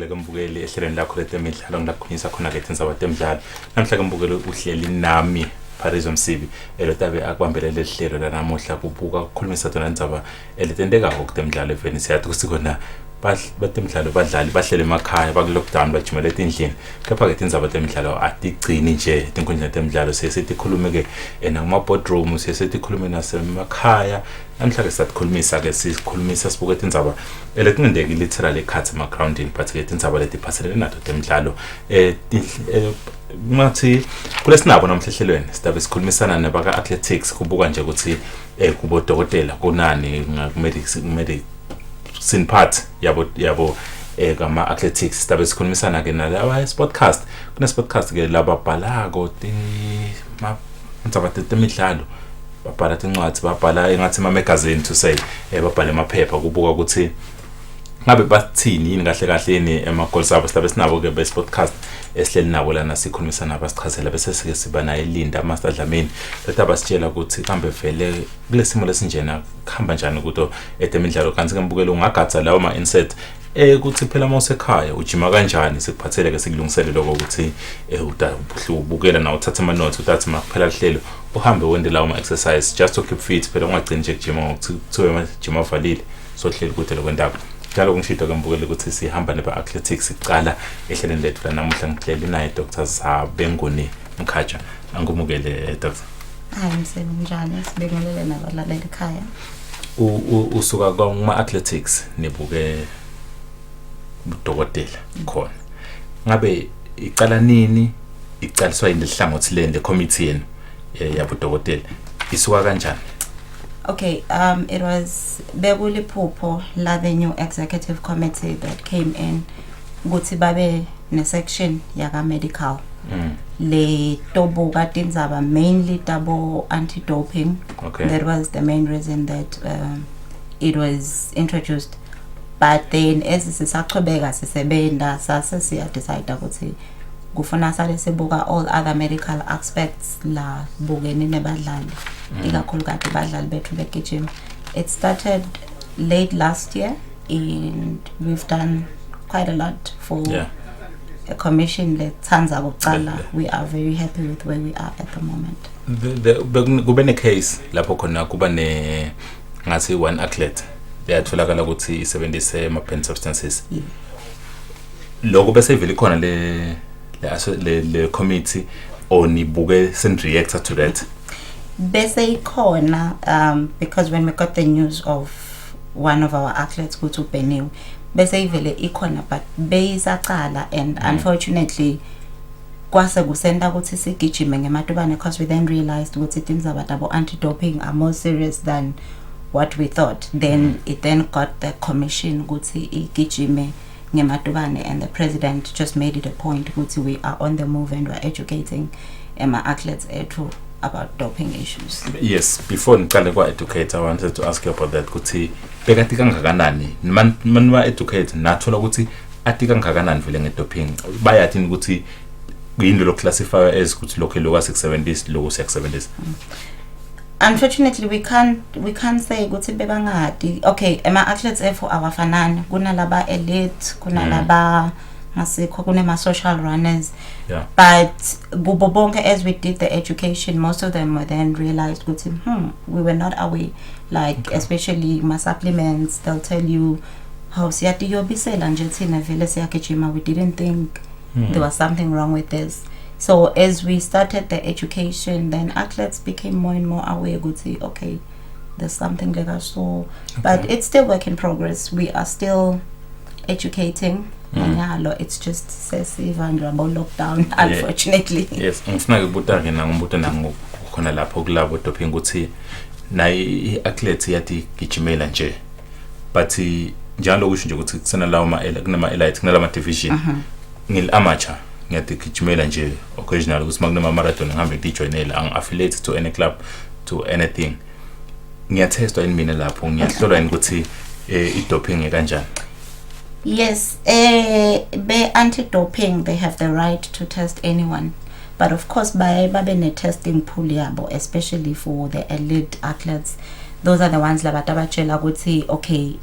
Ngibingelele kumbukeli ehlelweni lakho letemidlalo ngilakhulisa khona ke Tindzaba Temidlalo. Namhla kumbukeli uhleli nami Pharizo Msibi elotabe akubambelele lehlelo lanamuhla kubuka ukukhulumisa tona indzaba elitendekako kutemidlalo eveni siyathi kusikona batemidlalo badlali bahlele emakhaya baku-lockdown bajimele etindlini kepha ke tindzaba temidlalo atigcini nje tinkundla temidlalo sesikhulume ke nakuma-boardroom sesikhulume nasemakhaya namhla ke sasikhulumisa ke sibuke tindzaba letingendeki literally cuts ema-groundini but ke tindzaba letiphathelene nato temidlalo ngathi kulesinabo namhla ehlelweni sitabe sikhulumisana nabaka-athletics kubuka nje ukuthi kubodokotela kunani kumele sinpart yabo kama athletics sitabe sikhulumisana ke nalaba sportcast kuna sportcast ke lababhalako tindzaba temidlalo babhala tincwadi babhala engathi ama-magazine to say babhala emaphepha kubuka ukuthi ngabe bathini yini kahle ni ama-goals abo sitabe sinabo ke be-sportcast esihleli nabo lana sikhulumisana abasichazela bese sike siba naye Linda Master Dlamini letaba sitshela ukuthi kambe vele kulesimo lesinjena kuhamba njani kuto etemidlalo kanti ngembukelo ungagatsa lawo ma-insert ukuthi phela mawusekhaya ujima kanjani sikuphathele ke sikulungisele lokho ukuthi ubukela na uthatha ama-notes uthatha makuphela lihlelo uhambe wende lawo ma-exercise just to keep fit phela ungagcini nje kujima ngokuthi kuthiwe amajima avalile sohleli kude lokwendaba njalo ngishito kembukele ukuthi sihamba neba-athletics siqala ehlelweni lethu namuhla ngihleli naye Dr. Zabenguni Mkhatsha angumukele Dr. Hayi msebenzi njani sibingelele nabalaleli ekhaya usuka kuma-athletics nibuke udokotela khona ngabe iqala nini iqaliswa yini lehlangothi le committee yenu yabudokotela isuka kanjani? Okay, it was Begulipupo, the new executive committee that came in. Ukuthi babe ne section yaga medical. Le tobo gatinzaba mainly double anti-doping. Okay. That was the main reason that it was introduced. But then as sisaqhubeka sisebenda sase siya decide ukuthi kufuna sale sibuka all other medical aspects la bukeni nebadlali ikakhulukazi badlali bethu begijima. It started late last year and we've done quite a lot for a commission lethanza kuqala. We are very happy with where we are at the moment. Kube ne case lapho khona kuba ne ngathi one athlete yatholakala ukuthi isebenzise ama-pen substances. Lokho bese vele khona le committee onibuke send reactor to that bese ikhona because when we got the news of one of our athletes go to Benue bese ivele ikhona but beyisaqala and unfortunately kwase kusenda ukuthi sigijime ngematubane because we then realized ukuthi tindzaba tabo anti-doping are more serious than what we thought. Then it then got the commission ukuthi igijime ngematubane and the president just made it a point ukuthi we are on the move and we're educating athletes about doping issues. Yes, before niqale kwa-educate I wanted to ask you about that ukuthi bekati kangakanani manwa educate nathola ukuthi ati kangakanani vele nge-doping bayathini ukuthi kuyini lo classify as ukuthi lokho loku-670 loku 670. Unfortunately we can't say ukuthi bebangadi. Okay, athletes for awafanani kunalaba elite kunalaba masikho kunema social runners. Yeah. But bubonke as we did the education most of them were then realized ukuthi we were not aware like especially my supplements they'll tell you how siyati yobisela nje thina vele siyagijima. We didn't think there was something wrong with this. So as we started the education, then athletes became more and more aware. Okay, there's something like that. So, but it's still work in progress. We are still educating. It's just excessive and about lockdown, unfortunately. Yes, ngifuna ukubuta ke ngumbuto khona lapho kulabo doping ukuthi nayi athlete yathi gijimela nje. But njalo kusho nje ukuthi kusena lawo kunama elite kunalama division. Ngil amateur ngiyagijimela nje occasionally ukuthi makunama marathon ngihambe ngijoinela ang-affiliated to any club to anything. Ngiyatestwa yini mina lapho ngiyahlolwa yini ukuthi i-doping kanjani? Yes, be anti-doping they have the right to test anyone, but of course by babe testing pool yabo especially for the elite athletes. Those are the ones labatabachela ukuthi okay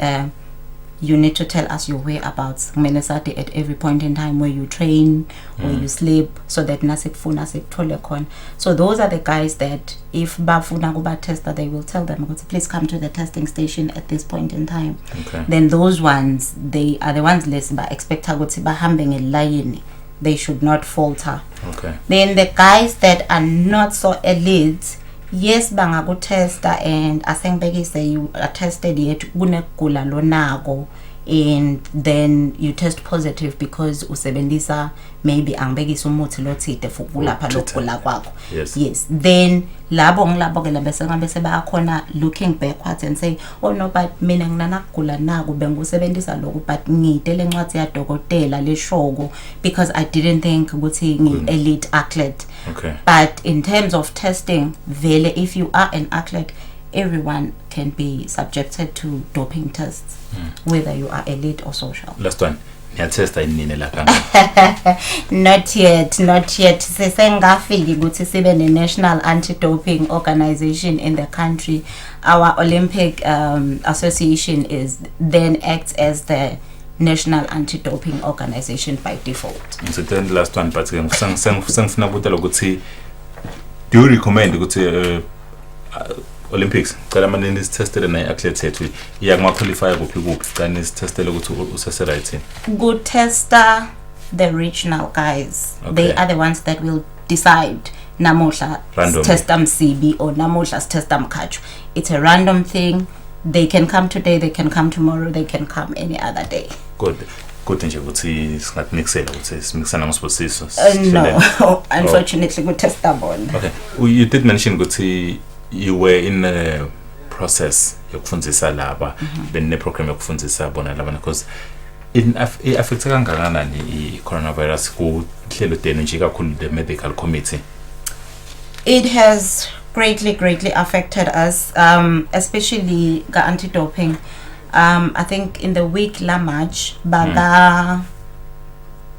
you need to tell us your whereabouts Menesati at every point in time where you train, where you sleep, so that nasikfuna sikthole khona. So those are the guys that if bafuna kuba tester, they will tell them, please come to the testing station at this point in time. Okay. Then those ones, they are the ones less ba expect ukuthi bahambe ngelayini. They should not falter. Okay. Then the guys that are not so elite, yes, bangaku tester and asengibeki say you are tested yet kunegula lonako, and then you test positive because usebenzisa maybe angibekisa umuthi lothide fukulapha lokugula kwakho. Yes, then labo ngilabo ke labese ngabese bayakhona looking backwards and say, oh no, but mina nginanakugula naku bengusebenzisa lokhu, but ngidele encwadi ya dokotela leshoko because I didn't think ukuthi ngi elite athlete. Okay. But in terms of testing, vele if you are an athlete, everyone can be subjected to doping tests, whether you are elite or social. Last one. Testa inini la kanga. Not yet. Sesengafiki ukuthi sibe ne national anti-doping organization in the country. Our Olympic association then acts as the national anti-doping organization by default. So then the last one, but sengifuna ukutela ukuthi, do you recommend ukuthi Olympics cala manje is tested na athletes ethu iyakuma qualify kuphi kana is tested ukuthi usese right. Good tester the regional guys. Okay. They are the ones that will decide namuhla testa msibi or namuhla testa mkhachu. It's a random thing. They can come today, they can come tomorrow, they can come any other day. Good nje ukuthi singatinixela ukuthi simixana ngosibusiso. No, unfortunately good tester bona. Okay, you did mention ukuthi you were in a process yokufundzisa laba bene program yokufundzisa bona laba because in affects kangakanani I coronavirus ku hlelo denu nje kakhulu the medical committee. It has greatly affected us, especially the anti-doping. I think in the week la March, Baga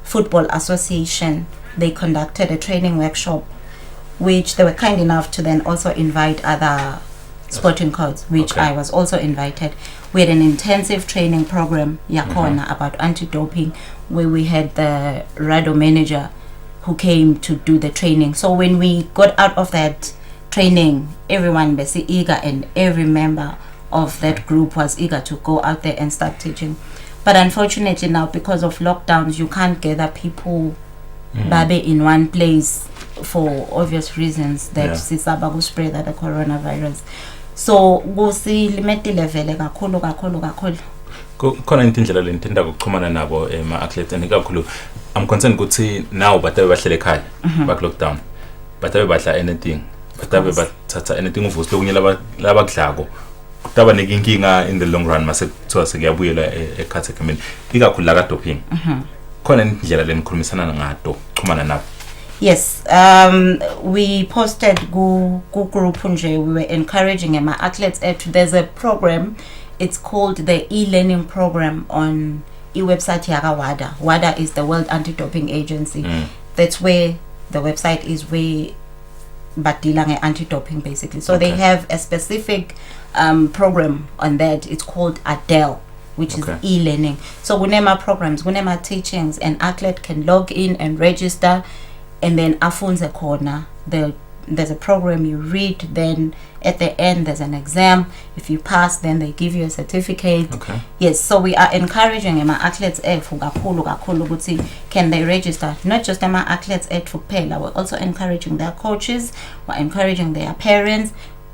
Football Association, they conducted a training workshop, which they were kind enough to then also invite other sporting codes, which okay. I was also invited. We had an intensive training program, Yakona, about anti-doping, where we had the RADO manager who came to do the training. So when we got out of that training, everyone was eager and every member of that group was eager to go out there and start teaching. But unfortunately now, because of lockdowns, you can't gather people babe in one place for obvious reasons that sisaba ku spread the coronavirus. So kusi limitile vele kakhulu khona indlela lentenda ukuxhumana nabo ema athletes and kakhulu I'm concerned ukuthi now batabe bahlele ekhaya back lockdown batabe badla anything batabe bathatha anything uvusi lokunyela laba kudlako kutaba nekinkinga in the long run mase kuthiwa sekuyabuyela ekhathekemeni ikakhulu la ka doping khona indlela lenikhulumisana ngato xhumana nabo. Yes, we posted go group nje. We were encouraging my athletes. There's a program, it's called the e-learning program on website yaga WADA. WADA is the World Anti-Doping Agency. That's where the website is, where badila anti-doping basically. So they have a specific program on that. It's called ADEL, which is e-learning. So whenever programs, whenever teachings, an athlete can log in and register, and then afunze corner. There's a program you read, then at the end there's an exam. If you pass, then they give you a certificate. Yes, so we are encouraging my athletes can they register, not just my athletes for payla. We're also encouraging their coaches, we're encouraging their parents,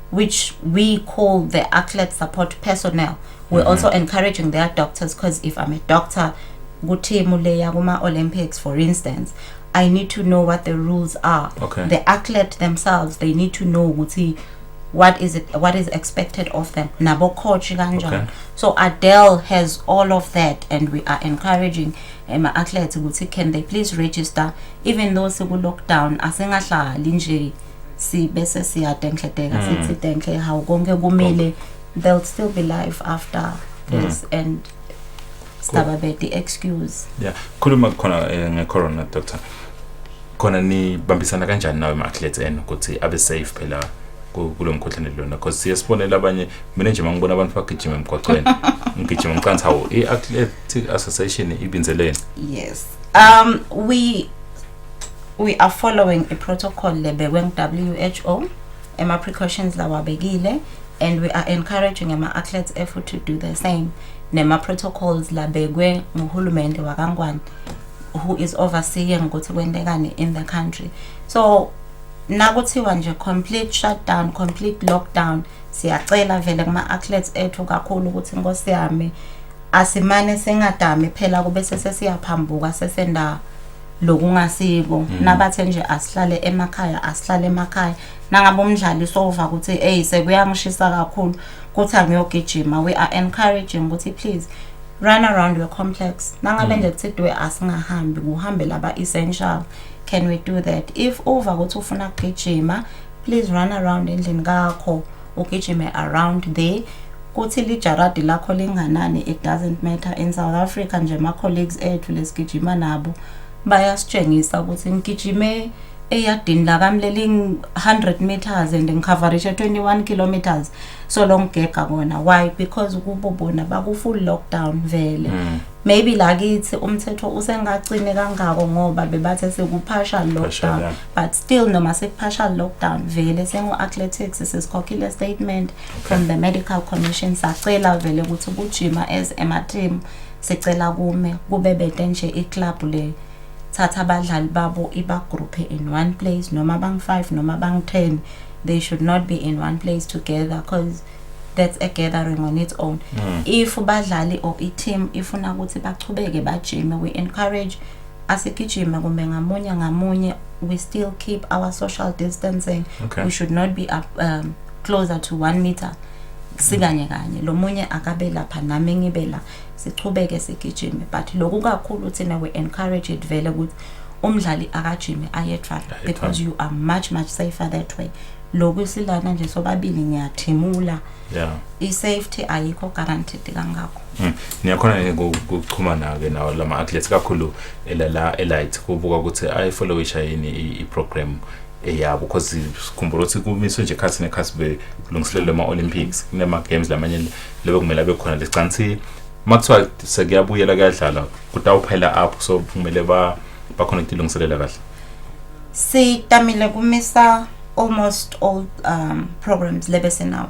which we call the athlete support personnel. We're also encouraging their doctors, because if I'm a doctor Olympics, for instance, I need to know what the rules are. The athlete themselves, they need to know what is expected of them. Nabo coach So Adele has all of that, and we are encouraging my athletes can they please register, even though se lockdown asengahla linje si bese siya denkle how konke kumele, they'll still be live after this and stababe the excuse. Yeah, khuluma khona corona doctor. Khona ni bambisana kanjani nawe ma athletes enu ukuthi abe safe phela kulo mkhuhlane lona, because siyasibonela abanye mina nje mangibona abantu bagijima emgwaqweni ngigijima ngicanga hawo i-athletic association ibinzeleni. Yes. We are following a protocol lebekwe WHO ema precautions lawabekile, and we are encouraging ama athletes effort to do the same. Nema protocols labekwe nguhulumende wakangwane, who is overseeing ukuthi kwendekani in the country. So nakuthiwa nje complete shutdown, complete lockdown, siyacela vele kuma athletes ethu kakhulu ukuthi Nkosi yami asimane sengadami phela kube sesiyaphambuka sesenda lokungasiko. Nabathe nje asihlale emakhaya nangabe umdlali sova ukuthi hey sekuyangishisa kakhulu kuthi angiyogijima. We are encouraging ukuthi please run around your complex. Nangabe nje kuthiwe asingahambi kuhambe laba essential, can we do that? If over ukuthi ufuna ukugijima, please run around endlini kakho ugijime around there. Kuthi lijaradi lakho linganani, it doesn't matter. In South Africa nje ma colleagues ethu lesigijima nabo bayasitshengisa ukuthi ngigijime eyadini la kamleli 100 meters and ngicoverishe 21 kilometers so long geka kona. Why? Because kubo bona baku full lockdown vele. Maybe lakithi umthetho usengagcine kangako ngoba bebathe seku partial lockdown, but still noma seku partial lockdown vele sengu athletics sesikhokhile statement from the medical commission sacela vele ukuthi ukujima as a team sicela kube bede nje iclub le thatha abadlali babo iba group in one place, noma bang 5 noma bang 10, they should not be in one place together because that's a gathering on its own. If badlali or a team ifuna ukuthi bachubeke bajime, we encourage asigijime kumbe ngamunye, we still keep our social distancing. We should not be up closer to 1 meter. Siganye kanye lo munye akabe lapha nami ngibe la sichubeke sigijime, but lokhu kakhulu thina we encourage it vele ukuthi umdlali akajime aye track because you are much safer that way. Lokhu silana nje sobabili ngiyathimula, i-safety ayikho guaranteed kangako. Niyakhona ukuxhumana ke nawo lama athletes kakhulu elala elite kubuka ukuthi ayifollowisha yini i-program eyabo, because sikhumbula ukuthi kumiswe nje khathi nekhasi belungiselelwe ama-Olympics kunema games lamanye lebe kumele bekhona lecanthi makuthiwa sekuyabuyela kuyadlala kutawuphela up, so kumele connect ilungiselela kahle. Sitamile kumisa almost all programs lebese now,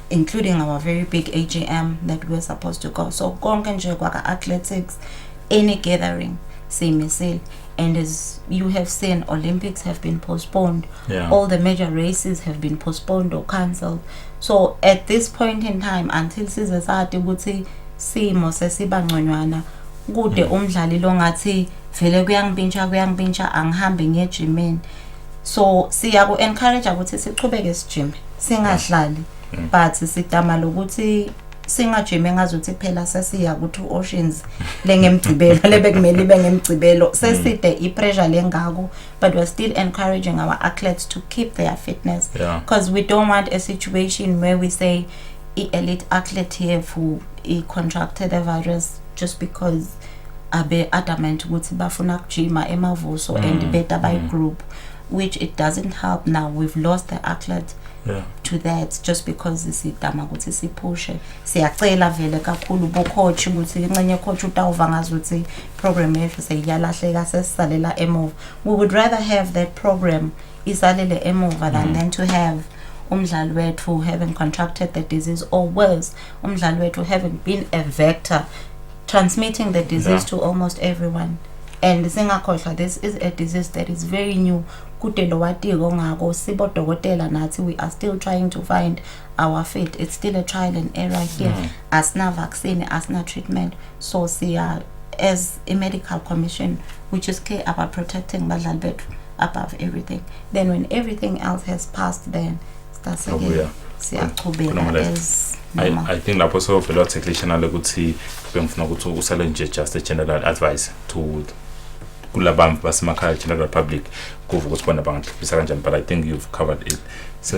including our very big AGM that we're supposed to go. So konke nje kwa athletics, any gathering simisile. And as you have seen, Olympics have been postponed. All the major races have been postponed or cancelled. So at this point in time, until size sathi ukuthi simo sesiba ngconywana kude umdlali lo ngathi vele kuyangibintsha angihambe ngejimeni. So siya ku encourage ukuthi sichubeke sijime singahlali, but sidama lokuthi singajime ngazuthi phela sesiya ku2 oceans lengemgcibelo lebekumele bengemgcibelo seside ipressure lengako, but we're still encouraging our athletes to keep their fitness, because we don't want a situation where we say elite athlete here who contracted the virus just because abe adamant ukuthi bafuna kujima emavuso and better by group, which it doesn't help. Now we've lost the athlete to that just because isidama ukuthi siphushe. Siyacela vele kakhulu bo coach ukuthi incenye coach utawuva ngazuthi program yethu seyalahleka sesisalela emuva. We would rather have that program isalele emuva than to have umdlali wethu having contracted the disease, or worse, umdlali wethu having been a vector transmitting the disease to almost everyone. And singakhohlwa, this is a disease that is very new. Kudelo watiko ngako sibo dokotela nathi we are still trying to find our fate. It's still a trial and error here. Asna vaccine, asna treatment. So siya as a medical commission, we just care about protecting badlali bethu above everything. Then when everything else has passed, then starts again. I think lapho so phela technician ukuthi bengifuna ukuthi usale nje just a general advice to kulabam basemakhaya general public kuvuka ukuthi bona bangahlisa kanjani, but I think you've covered it. So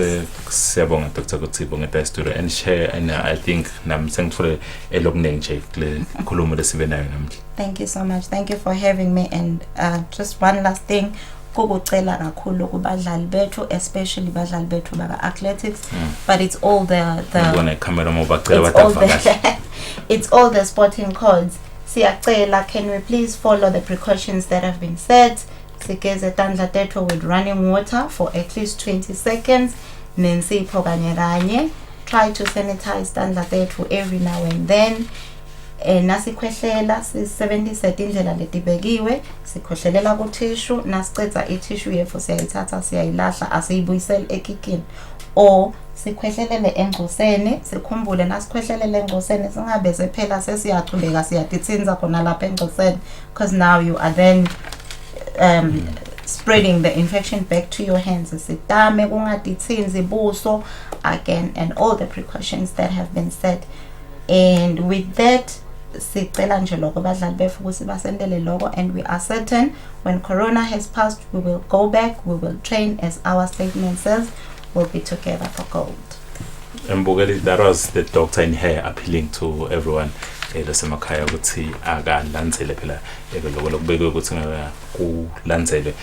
siyabonga Dr. Kutsibo ngestudio and share, and I think nami sengithole elokuningi nje kule khulumo lesibe nayo namhla. Thank you so much. Thank you for having me. And just one last thing, kukucela kakhulu kubadlali bethu, especially badlali bethu baka athletics, but it's all the it's all the sporting codes. Siyacela, can we please follow the precautions that have been set? Sigeze tandla tethu with running water for at least 20 seconds. Nensipho kanye kanye. Try to sanitize tandla tethu every now and then. Nasikhwehlela sisebenzise indlela letibekiwe, sikhwehlelela ku tissue, nasiceda I tissue yethu siyayithatha siyayilahla asiyibuyiseli ekikini. Or sikhwehlelele engcoseni, sikhumbule nasikhwehlelele engcoseni singabe sephela sesiyachuleka siyadithinza khona lapha engcoseni, because now you are then spreading the infection back to your hands. Sitame kungadithinzi buso again, and all the precautions that have been set. And with that, sicela nje lokho badlali befu ukuthi basendele lokho, and we are certain when corona has passed we will go back, we will train as our statement says, we'll be together for gold. Mbukeli, that was the doctor in here appealing to everyone lasemakhaya ukuthi akalandzele phela lokho lokubekwe ukuthi kulandzelwe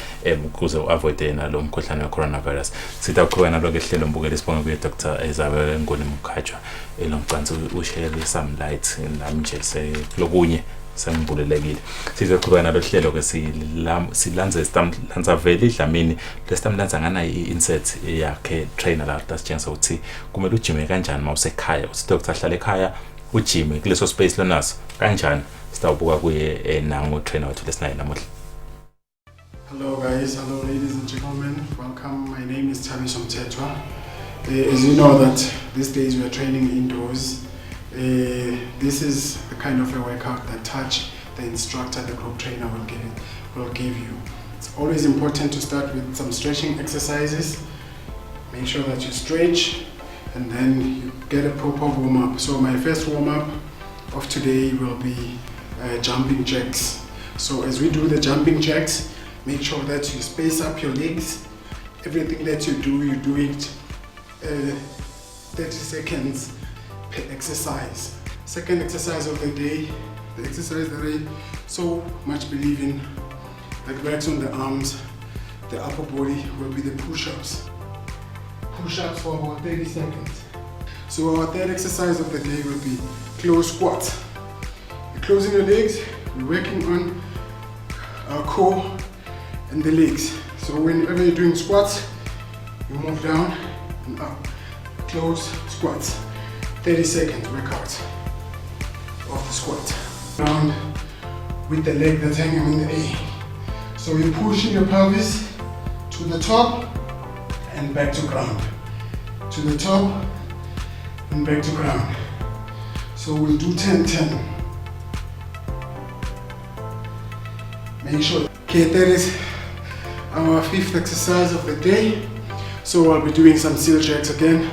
ukuze uavoid nalo mkhuhlane we coronavirus. Sitaqhubeka nalo-ke hlelo Mbukeli, sibonge kuye Dr. Isabel Nguni Mkhatshwa elomgcansi ushare some light nami nje lokunye sengibulelekile. Sizoqhubeka nalo hlelo ke silanze sitamlanza vele idlamini lesitamlanza ngana insert yakhe trainer la tasitshengisa ukuthi kumele ujime kanjani mawusekhaya. Uthi Dr. hlala ekhaya ujime kuleso space lonaso kanjani. Sitawubuka kuye nango trainer wethu lesinayo namuhla. Hello guys, hello ladies and gentlemen, welcome. My name is Thabiso Mthethwa. As you know that these days we are training indoors. This is the kind of a workout that Touch, the instructor, the group trainer will give you. It's always important to start with some stretching exercises. Make sure that you stretch and then you get a proper warm-up. So my first warm-up of today will be jumping jacks. So as we do the jumping jacks, make sure that you space up your legs. Everything that you do it 30 seconds per exercise. Second exercise of the day, the exercise that I so much believe in, that works on the arms, the upper body, will be the push-ups. Push-ups for about 30 seconds. So our third exercise of the day will be close squats. You're closing your legs, we're working on our core and the legs. So whenever you're doing squats, you move down and up. Close squats. 30 seconds workout of the squat. Down with the leg that's hanging in the air. So you're pushing your pelvis to the top and back to ground. To the top and back to ground. So we'll do 10-10. Make sure. Okay, that is our fifth exercise of the day. So I'll be doing some seal jacks again,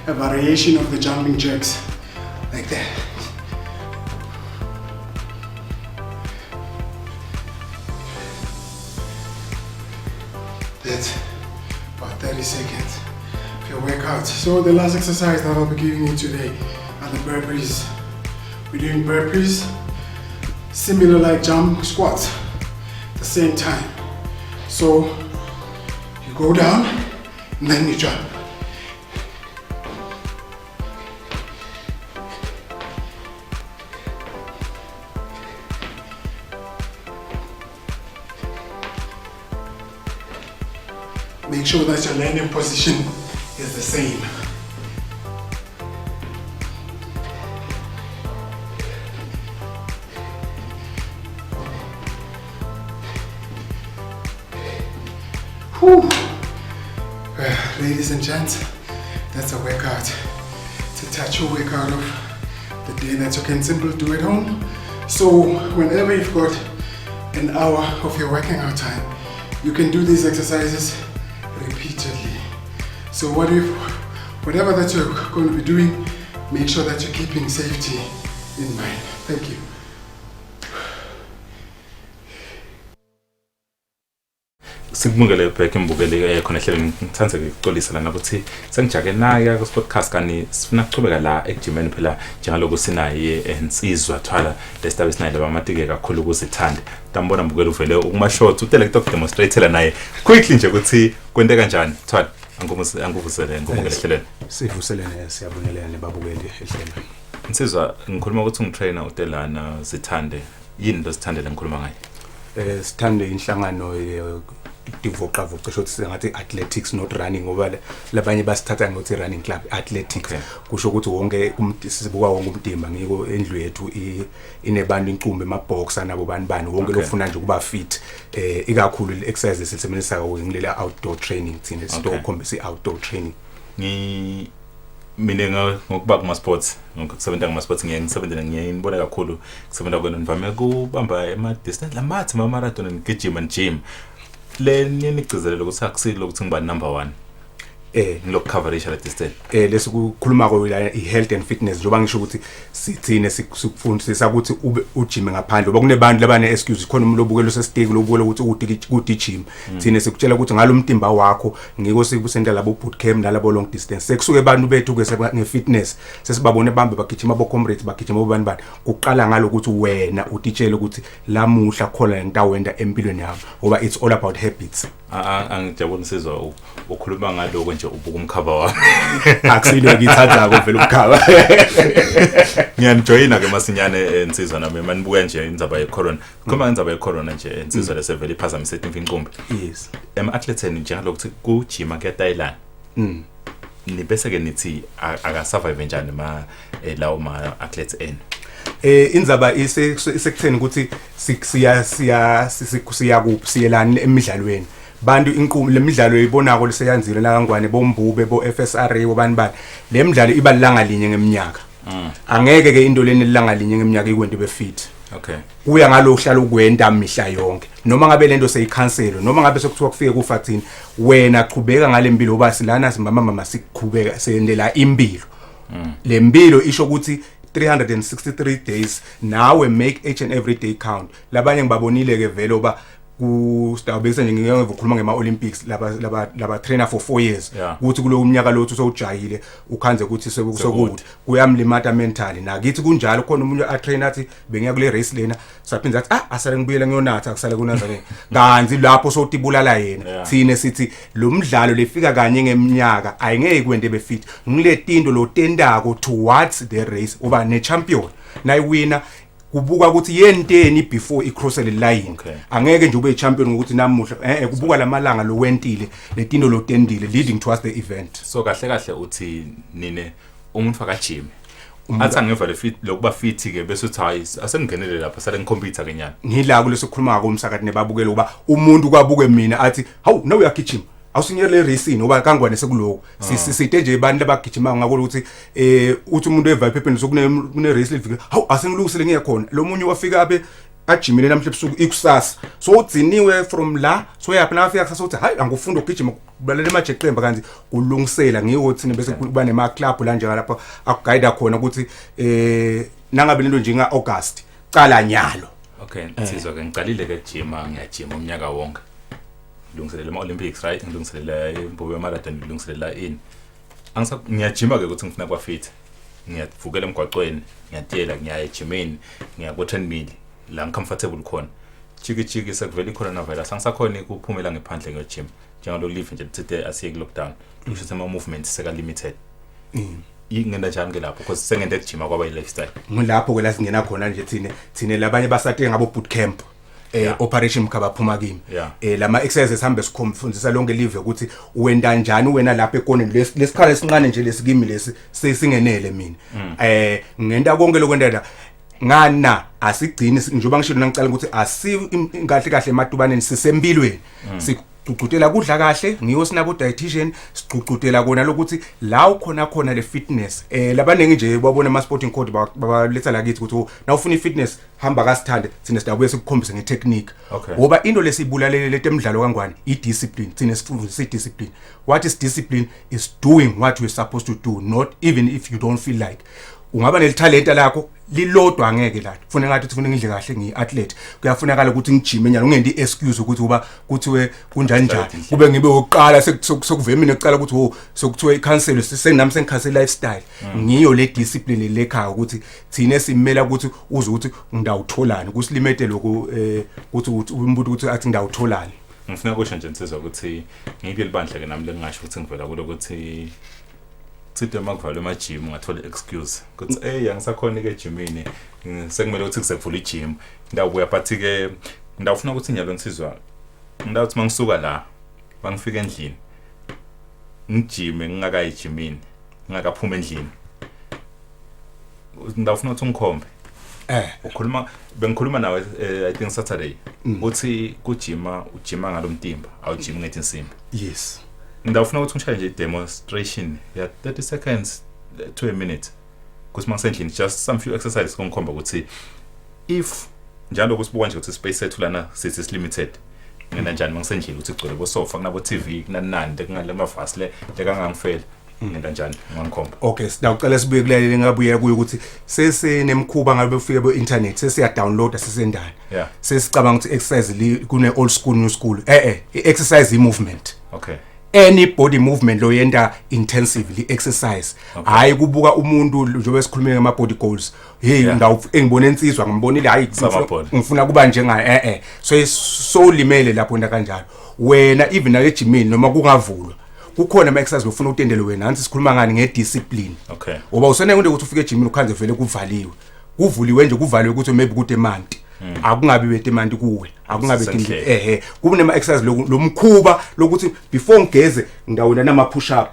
a variation of the jumping jacks, like that. That's about 30 seconds of your workout. So the last exercise that I'll be giving you today are the burpees. We're doing burpees, similar like jump squats, at the same time. So you go down and then you jump. Make sure that your landing position is the same. Whew. Ladies and gents, that's a workout. It's a touch workout of the day that you can simply do at home. So whenever you've got an hour of your working out time, you can do these exercises repeatedly. So whatever that you're going to be doing, make sure that you're keeping safety in mind. Thank you. Sibungele bheke Mbukeli khona hlelo ngithanda ukuxolisa lana ukuthi sengijake naya ku podcast kani sifuna ukuchubeka la ekujimeni phela njengaloku sinaye insizwa thwala lesitabe sinayo labamatike kakhulu ukuzithanda. Tambona Mbukeli uvele ukumashort utele demonstrate naye quickly nje ukuthi kwente kanjani thwala anguvusele ngomukele hlelweni. Sivuselene siyabongelana babukeli ehlelweni. Insizwa ngikhuluma ukuthi ngitrainer uTelana Zithande yini lo Zithande lengikhuluma ngayo Sithande inhlangano divoqavoqa shothi sengathi athletics not running ngoba labanye basithatha ngokuthi running club athletics kusho ukuthi wonke sibuka wonke umtimba ngiko endlu yethu inebantu incumbe emaboxer nabo bani wonke lofuna nje kuba fit ikakhulu exercise esisebenzisa ngilele outdoor training thina sitokhombisa outdoor training mina ngokuba kuma sports ngokusebenza kuma sports ngisebenza ngiyibona kakhulu kusebenza kwena nivame kubamba ema distance lamathi ma marathon ngigijima gym le ninicizele ukuthi akusilo ukuthi ngiba number 1 ngilok coverage la distance lesikukhuluma ko la health and fitness njoba ngisho ukuthi sithine sikufundisisa ukuthi ube ujime ngaphandle ngoba kunebantu labane excuse khona umuntu obukela usestiki lobukela ukuthi ukuthi gym thine sikutshela ukuthi ngalo umtimba wakho ngiko sikusenda labo boot camp nalabo long distance sekusuke abantu bethu ke nge-fitness sesibabone bambe bagijima abo comrades bagijima bobani kuqala ngalo ukuthi wena utitshele ukuthi lamuhla khona into awenda empilweni yakho ngoba it's all about habits angijabula sizwa ukhuluma ngaloko nje ubuka umkhava wami akusilo ngithatha ko vele umkhava ngiyanijoyina ke masinyane ensizwa nami manibuka nje indzaba ye-corona khoma indzaba ye-corona nje ensizwa lesevele iphazamise imfinqumbi yes athleteni njengalokuthi kujima kuyatayilana nibese ke nithi akasurvive njani lawo ma athletes enu indzaba isekutheni ukuthi siyelana emidlalweni bantu inqumo lemidlalo ibonako liseyanzile la kangwane bombube bo FSRA bobani le midlalo iba lilanga linye ngeminyaka angeke ke into leni lilanga linye ngeminyaka ikwenti befit kuya ngalo uhlala ukwenta mihla yonke noma ngabe lento seyicancel noma ngabe sekuthiwa kufike kufathini wena qhubeka ngale mpilo oba silana simama sikuqhubeka sendela impilo lempilo isho ukuthi 363 days nawe make each and every day count labanye ngibabonile ke vele oba kustabekisa nje ngiyokhuluma ngema Olympics laba trainer for 4 years ukuthi kulo umnyaka lo usowujayile ukhanze ukuthi sokuthi kuyamlimata mentally nakithi kunjalo khona umuntu a trainer athi bengiya kule race lena saphinza athi asale ngibuyela ngiyonatha akusale kunanza ke kanzi lapho sowutibulala yena thine sithi lo mdlalo lefika kanye ngeminyaka ayingeke kwente befit ngiletindo lo tendako towards the race uba ne champion nayiwina kubuka ukuthi yenteni before icross the line angeke nje ube champion ngokuthi namuhla kubuka lamalanga lo wentile letindo lo tendile leading towards the event so kahle uthi nine umuntu faka gym athi angeva le fit lokuba fit ke bese uthi hayi asengingenele lapha sale ngicomputer kenyana ngila kuleso khuluma ngako umsakade nebabukela kuba umuntu kwabuke mina athi hawu nawe uyagijima awusinyele racing ngoba kangwane sekuloko sisite nje abantu abagijima ngakho ukuthi uthi umuntu eva phepeni sokune race livike hawu asengilungisele ngiyakhona lo munye wafika abe ajimile namhla ebusuku ikusasa so udziniwe from la so yapha nafika kusasa uthi hayi angifunda ukugijima kubalele emajeqemba kanzi kulungisela ngiyothini bese kuba nema club la nje lapha akuguide khona ukuthi nangabe lento nje nga August cala nyalo sizwa ke ngicalile ke gym ngiyajima umnyaka wonke ngilungiselela ama-Olympics right ngilungiselela imbobo marathon ngilungiselela ini ngiyajima ke ukuthi ngifuna kwa fit ngiyavukela emgwaqweni ngiyatiyela ngiyaya ejimeni ngiyako treadmill la ngicomfortable khona chiki sekuvela i-coronavirus angisakhona ukuphumela ngephandle ngejim njengalo live nje lithe asiye ku-lockdown kusho ukuthi ama-movements seka limited ingenda njani ke lapho because sengende kujima kwaba i-lifestyle ngilapho ke la singena khona nje thine labanye basate ngabo boot camp operation mkhaba phuma kimi lama exercises hambe sikhomfundisa lonke live ukuthi uwenda njani wena lapha ekoneni lesikhala esincane nje lesikimi lesi sesingenele mina ngenta konke lokwendela ngana asigcini njengoba ngishilo nangicala ukuthi kahle ematubaneni sisempilweni siqhuqhutela kudla kahle ngiyo sinabo dietitian siqhuqhutela kona lokuthi la ukhona le fitness labanenge nje babona ama sporting code baletha la kithi ukuthi na ufuna ifitness hamba kasithande sine sidabuye sikukhombise ngetechnique ngoba into lesibulalele letemidlalo kangwane idiscipline sine sifundisa idiscipline what is discipline is doing what you are supposed to do not even if you don't feel like ungaba neltalenta lakho lilodwa angeke la kufuna ngathi ufuna ngidle kahle ngiathlete kuyafunakala ukuthi ngijime nyalo ungendi excuse ukuthi uba kuthiwe kunjani kube ngibe oqala sekuvemini ecala ukuthi sokuthiwe icancel senami sengicancel lifestyle ngiyo le discipline lekhaya ukuthi thina simela ukuthi uze ukuthi ngidawutholani kusilimete lokho ukuthi umuntu ukuthi athi ngidawutholani ngifuna kusho nje insizwa ukuthi ngibye libandla ke nami lengasho ukuthi ngivela kulo ukuthi kuthide makuvale ama-gym ungathola excuse kuthi hey angisakhona ke gymini sekumele ukuthi kusevula i-gym ngidawubuya but-ke ngidawufuna ukuthi inyalo ngisizwa ngidawuthi mangisuka la bangifika endlini ngijime ngingakayi gymini ngingakaphuma endlini ngidawufuna ukuthi ungikhombe bengikhuluma nawe I think Saturday uthi ujima ngalomtimba awujimi ngethi insimbi yes ngidawufuna ukuthi ungishaye nje demonstration ya 30 seconds to a minute kuthi mangisendlini just some few exercises kongikhomba ukuthi if njalo kusibuka nje ukuthi space sethu lana sithi limited ngena njani mangisendlini ukuthi igcwele bo sofa kunabo TV kunanandi kungale mavasi le lekangangifela ngenda njani ngikhomba okay sidawucela sibuye kulele ngabuye kuyo ukuthi sesenemkhuba ngabe ufike bo internet sesiya download sesendana sesicabanga ukuthi exercise kune old school new school exercise movement okay any body movement lo yenda intensively exercise hayi kubuka umuntu njengoba esikhulumile ngama body goals ngibone insizwa ngimbonile hayi ngifuna kuba njenga so limele lapho nda kanjalo wena even na egymini noma kungavulwa kukhona ama exercise ufuna utendele wena nansi sikhuluma ngani ngediscipline okay ngoba usene kunde ukuthi ufike egymini ukhanze vele kuvaliwe kuvuliwe nje kuvaliwe ukuthi maybe kude emanti akungabi betemanti kuwe akungabe kunema exercise lomkhuba lokuthi before ngigeze ngidawona nama push up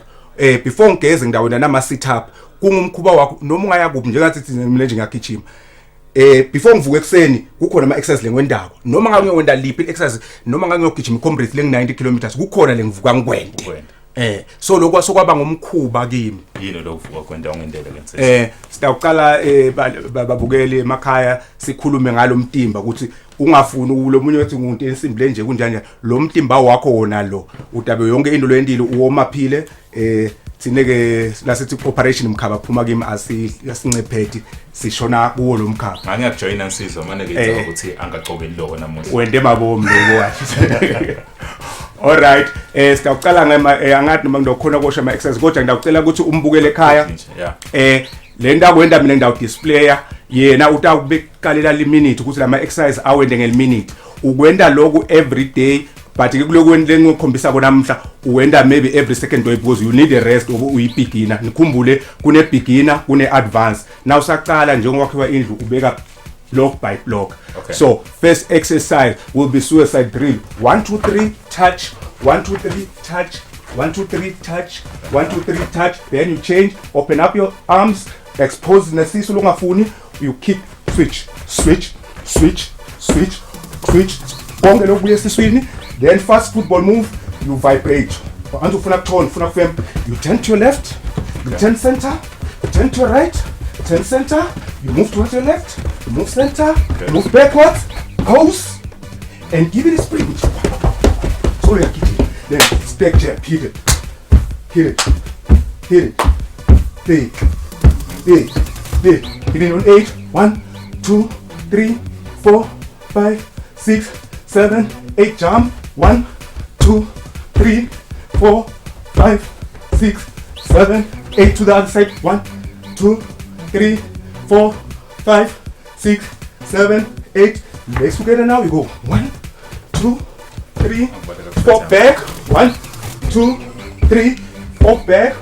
before ngigeze ngidawona nama sit up kungumkhuba wakho noma ungaya kuphi njengathi mina nje ngiyagijima before ngivuka ekseni kukhona ama exercise lengwendako noma ngabe ngiyowenda liphi exercise noma ngabe ngiyogijima comrade leng90 km kukhona lengivuka ngikwende so lokho sokwaba ngomkhuba kimi yini lokuvuka kwenda ngendlela kenze sitawuqala babukele emakhaya sikhulume ngalomtimba ukuthi ungafuni ulomunye wathi umuntu ensimbi lenje kunjanja lo mtimba wakho wona lo utabe yonke into lendilo uwomaphile thineke lasithi operation mkhaba phuma kimi asinciphethi sishona kuwo lo mkhaba ngangiyajoyina nsizwa manje ngicela ukuthi angaqokeli lokho namuhla wende mabomu lokho wathi alright sitawuqala angathi noma ngidokhona kosha ama exercise kodwa ngidawucela ukuthi umbukele ekhaya le nto akwenda mina ngidawu displayer yena utawubekalela li minute ukuthi lama exercise awende ngel minute ukwenda lokho every day but ke kuloku wendle ngikhombisa bona namhla uwenda maybe every second day because you need a rest uyi beginner nikhumbule kune beginner kune advanced now saqala njengoba kwakhiwa indlu ubeka block by block so first exercise will be suicide drill 1 2 3 touch 1 2 3 touch 1 2 3 touch 1 2 3 touch then you change open up your arms expose nesisu longafuni you kick switch switch switch switch switch konke lokubuye esiswini then fast football move you vibrate antu ufuna kuthona ufuna kufem you turn to your left you turn center you turn to your right turn center you move towards your left you move center move backwards pose and give it a sprint so you're kicking then stack jab hit it hit it hit it on 8 1 2 3 4 5 6 7 8 jump 1 2 3 4 5 6 7 8 to the other side 1 2 3 4 5 6 7 8 legs together now you go 1 2 3 4 back 1 2 3 4 back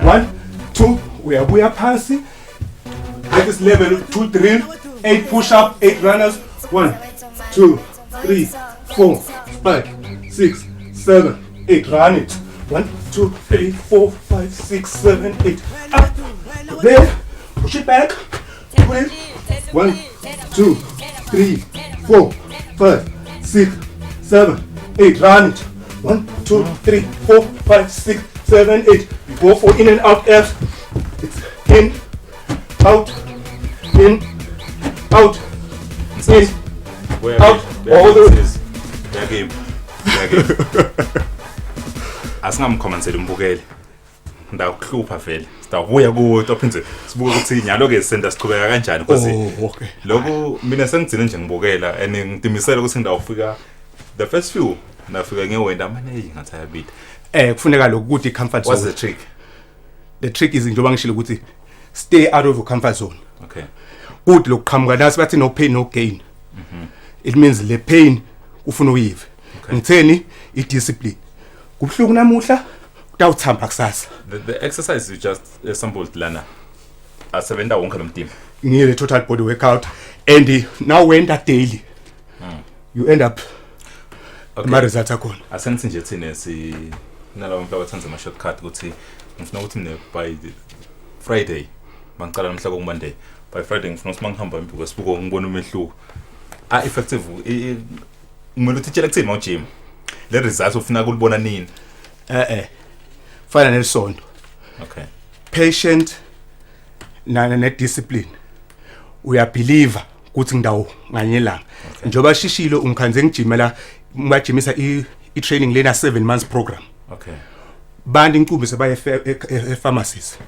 1 2 we are passing at this level 2 drill 8 push up 8 runners 1 2 3 4 5 6 7 8 run it 1 2 3 4 5 6 7 8 up there push it back put it 1 2 3 4 5 6 7 8 run it 1 2 3 4 5 6 7 8 you go for in and out F it's in out in out in out all the way game asingamkhomansela umbukeli ndawukhupha vele sitawubuya kuwo tophenze sibuke ukuthi nyalo ke senda siqhubeka kanjani because lokho mina sengigcina nje ngibukela and ngidimisela ukuthi ndawufika the first few nafika ngewenda amaningi ngathi ayabida kufuneka lokuthi comfort zone what's the trick the trick is njengoba ngishilo ukuthi stay out of your comfort zone okay good lokuqhamuka nasi bathi no pain no gain it means le pain ufuna uyive ngitheni I discipline kubhlungu namuhla utawuthamba kusasa. The exercise you just sampled lana asebenza wonke lo mtimba. Ngile total body workout and now we end up daily. You end up ama results akhona. Asenze nje thina si nalawo mfla bathanza ama shortcut ukuthi ngifuna ukuthi mina by Friday mangicala namhla ku Monday by Friday ngifuna ukuthi mangihamba impiko sibuko ngibona umehluko. Effective ngimele ukuthi tshela kuthini mawujim. Le results ufuna ukulibona nini? Fana nesonto. Okay. Patient ne discipline. Uyabelieve ukuthi ngidawo nganyelanga. Njoba shishilo ungikhanze ngijimela ngajimisa I training lena 7 months program. Okay. Bandi inkumbi sebaye pharmacies.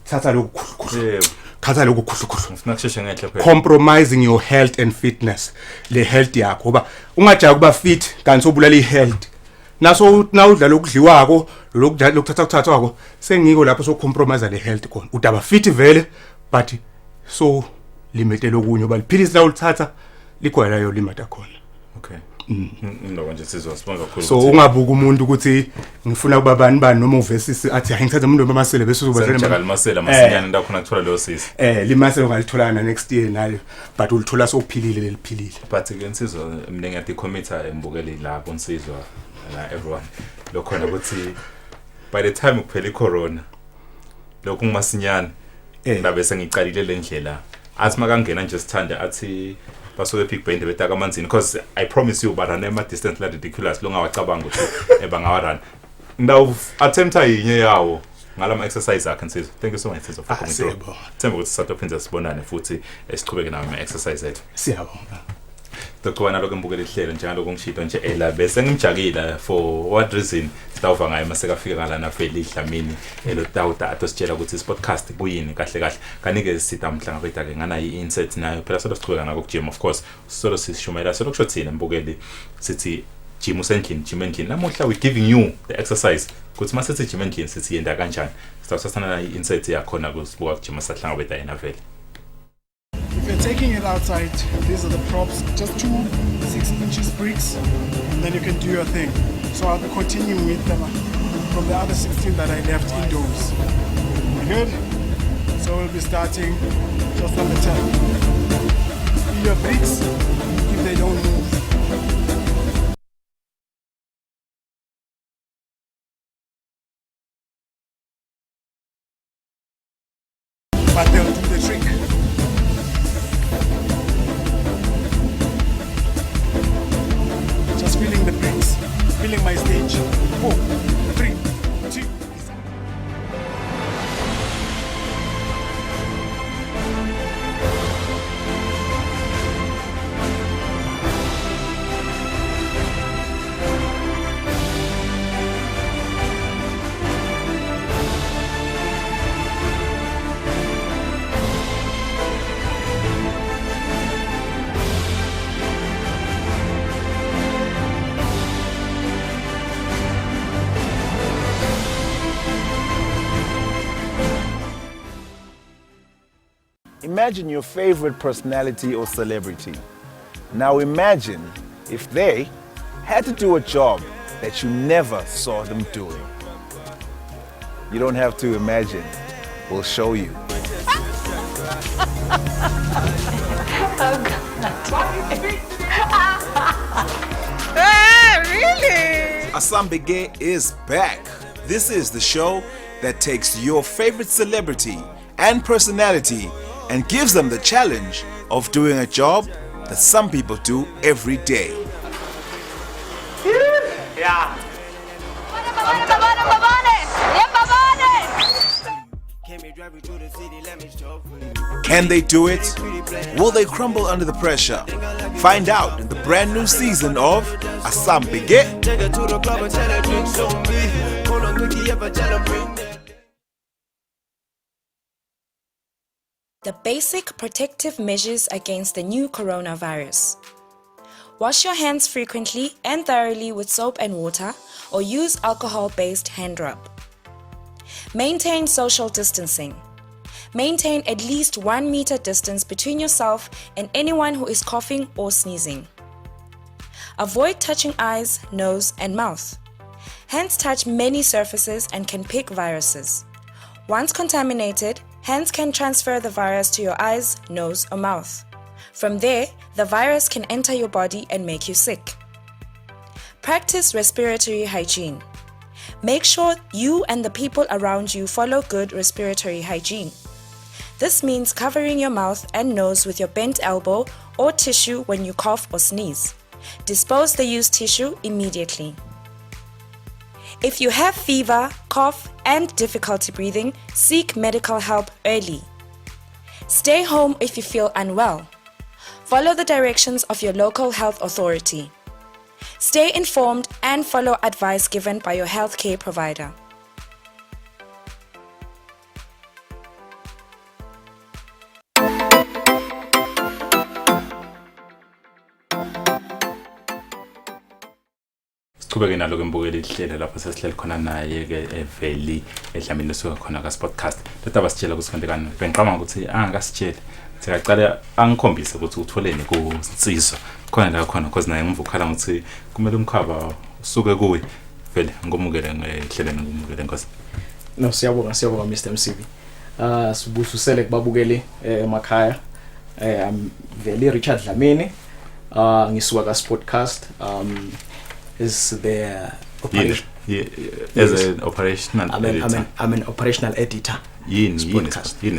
Thatha lokukhukhulu. Khatha lokukhukhulu. Ngifuna kusheshe ngenhle phela. Compromising your health and fitness. Le health yakho ngoba ungajaya kuba fit kanti sobulala ihealth. Naso nawudla lokudliwako lokuthatha kwakho sengiko lapho so compromise le health khona. Udaba fit vele but so limited okunye baliphilisi la ulithatha likhona yo limit akhona. Okay. Indaba nje sizosibonga kakhulu. So ungabuka umuntu ukuthi ngifuna kuba bani noma uvesisi athi hayi ngithatha umuntu omasele bese uzoba njalo masela masinyane ndakhona kuthola lo sisi. Limasele ungalitholana next year nayo but ulithola sokuphilile leliphilile. But ke insizwa mina ngiyathi committer embukeli la konsizwa la everyone lokhona ukuthi by the time kuphela icorona lokhu ngimasinyane ndabe sengicalile lendlela athi makangena nje sithanda athi basuke Big Band betaka amanzini because I promise you barana ema distance la ridiculous longa wacabanga ukuthi bangawarana ndawo attempt ayinye yawo ngalama exercise akhe nsizwa. Thank you so much for coming through. Themba ukuthi satophinza sibonane futhi siqhubeke nawo ama exercise ethu. Siyabonga. Dokubona lokho ngibukela ihlelo njalo ngishito nje ela bese ngimjakile for what reason sitawuva ngayo mase kafika ngala na feli ihlamini elo tawuta atositshela ukuthi is podcast kuyini kahle kanike sitha mhla ngabetha ke ngana i-insight nayo phela solo siqhubeka ngako gym of course solo sishumayela solo kusho thina mbukeli sithi gym usendlini namuhla we giving you the exercise ukuthi mase sithi gym endlini sithi yenda kanjani sitawusasana na i-insight yakhona kusibuka ku gym sahlanga betha yena vele. If you're taking it outside, these are the props, just 2 6-inch bricks, and then you can do your thing. So I'll be continuing with them from the other 16 that I left indoors. Good? So we'll be starting just on the 10. Do your bricks if they don't move. But they'll do the trick. Just feeling the bricks, feeling my stage. 4, 3, 2. Imagine your favorite personality or celebrity. Now imagine if they had to do a job that you never saw them doing. You don't have to imagine. We'll show you. Really? Asambege is back. This is the show that takes your favorite celebrity and personality and gives them the challenge of doing a job that some people do every day. Yeah. Can they do it? Will they crumble under the pressure? Find out in the brand new season of Asambege. The basic protective measures against the new coronavirus. Wash your hands frequently and thoroughly with soap and water or use alcohol-based hand rub. Maintain social distancing. Maintain at least 1 meter distance between yourself and anyone who is coughing or sneezing. Avoid touching eyes, nose, and mouth. Hands touch many surfaces and can pick viruses. Once contaminated, hands can transfer the virus to your eyes, nose, or mouth. From there, the virus can enter your body and make you sick. Practice respiratory hygiene. Make sure you and the people around you follow good respiratory hygiene. This means covering your mouth and nose with your bent elbow or tissue when you cough or sneeze. Dispose the used tissue immediately. If you have fever, cough, and difficulty breathing, seek medical help early. Stay home if you feel unwell. Follow the directions of your local health authority. Stay informed and follow advice given by your healthcare provider. Siqhubeke nalo ke mbukeli ihlelo lapho sesihleli khona naye ke eveli edlamini soka khona ka podcast. Tata basitshela ukuthi konke kanti bengiqama ukuthi angasitshela. Siyaqala angikhombise ukuthi utholeni ku Nsizwa. Khona la khona because naye ngivukhala ukuthi kumele umkhaba usuke kuwe. Vele ngomukele ngehleleni ngomukele Nkosi. No siyabonga Mr MCV. Sibususele kubabukeli emakhaya. I'm Veli Richard Dlamini. Ngisuka ka podcast. Is the operation. As an operational editor. I'm an operational editor. Yini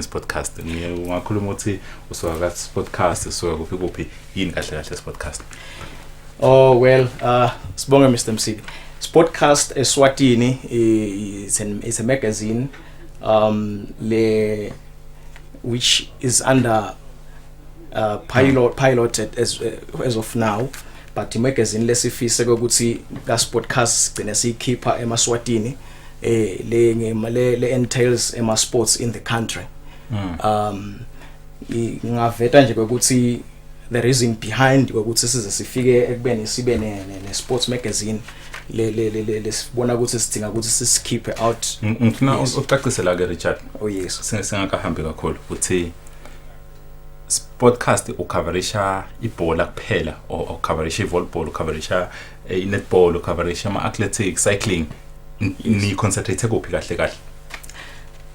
podcast ngiyakhuluma ukuthi usuka ka podcast usuka kuphi yini kahle podcast. Oh well, sibonga Mr MCV. Podcast Eswatini is a magazine which is under pilot as of now. But the magazine lesifise ukuthi gas podcast gcina sikhipha eMaswatini le entails ema sports in the country. Ngaveta nje ukuthi the reason behind ukuthi size sifike ekubeni sibe ne sports magazine lesibona ukuthi sidinga ukuthi sisikhiphe out. Ngifuna ucacisela ke Richard. Oh yes. Singakahambi kakhulu ukuthi podcast ucoverisha ibhola kuphela o coverisha volleyball ucoverisha netball ucoverisha ama athletics cycling ni concentrate kuphi kahle.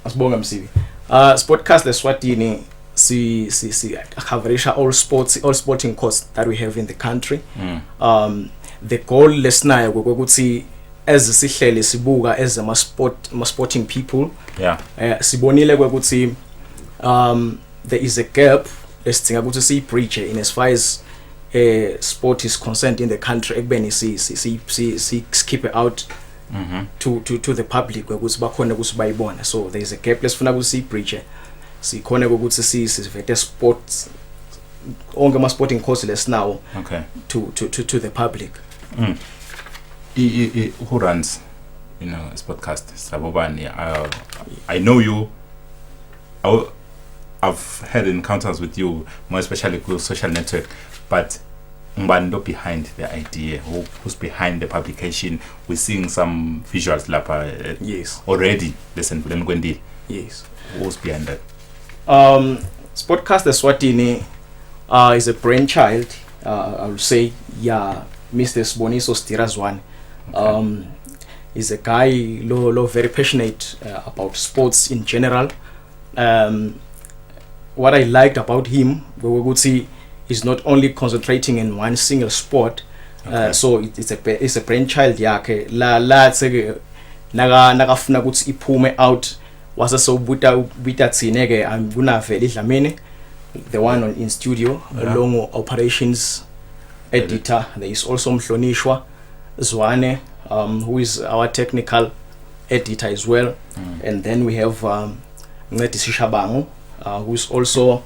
Asibonga MCV. Podcast Eswatini si coverisha all sporting courts that we have in the country. The goal lesinayo ukuthi as sihlele sibuka as ama sporting people. Yeah. Sibonile ukuthi there is a gap lesidinga ukuthi siyibridge in as far as sport is concerned in the country ekubeni si keep it out to the public ukuthi bakhona ukuthi bayibona. So there is a gap lesifuna ukuthi siyibridge sikhona ukuthi sivete sports onke ama sporting course lesinawo to the public. Who runs this podcast? Sabobani, I know you. I've had encounters with you, more especially with social network, but Mbando behind the idea, who's behind the publication? We're seeing some visuals lapa yes already. Listen, yes. Who's behind that? Sportcast Eswatini is a brainchild. I would say, yeah, Mr. Sboniso Stirazwan. He's a guy very passionate about sports in general. What I liked about him, we would see, is not only concentrating in one single sport. So it's a brainchild yakhe la nakafuna ukuthi iphume out wasa so buta tsineke anguna Veli Dlamini, the one in studio, along operations editor. There is also Mhlonishwa Zwane, who is our technical editor as well. And then we have Ngeti Shabangu, who is also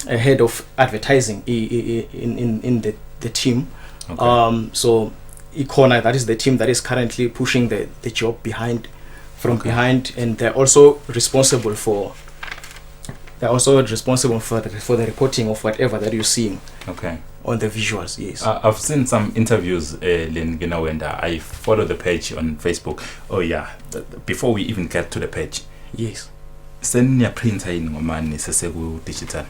a head of advertising in the team. So Icona, that is the team that is currently pushing the job behind, and they're also responsible for the reporting of whatever that you're seeing on the visuals. Yes, I've seen some interviews and I follow the page on Facebook. Oh yeah, before we even get to the page, yes, send your printer in ngomani seseku digital.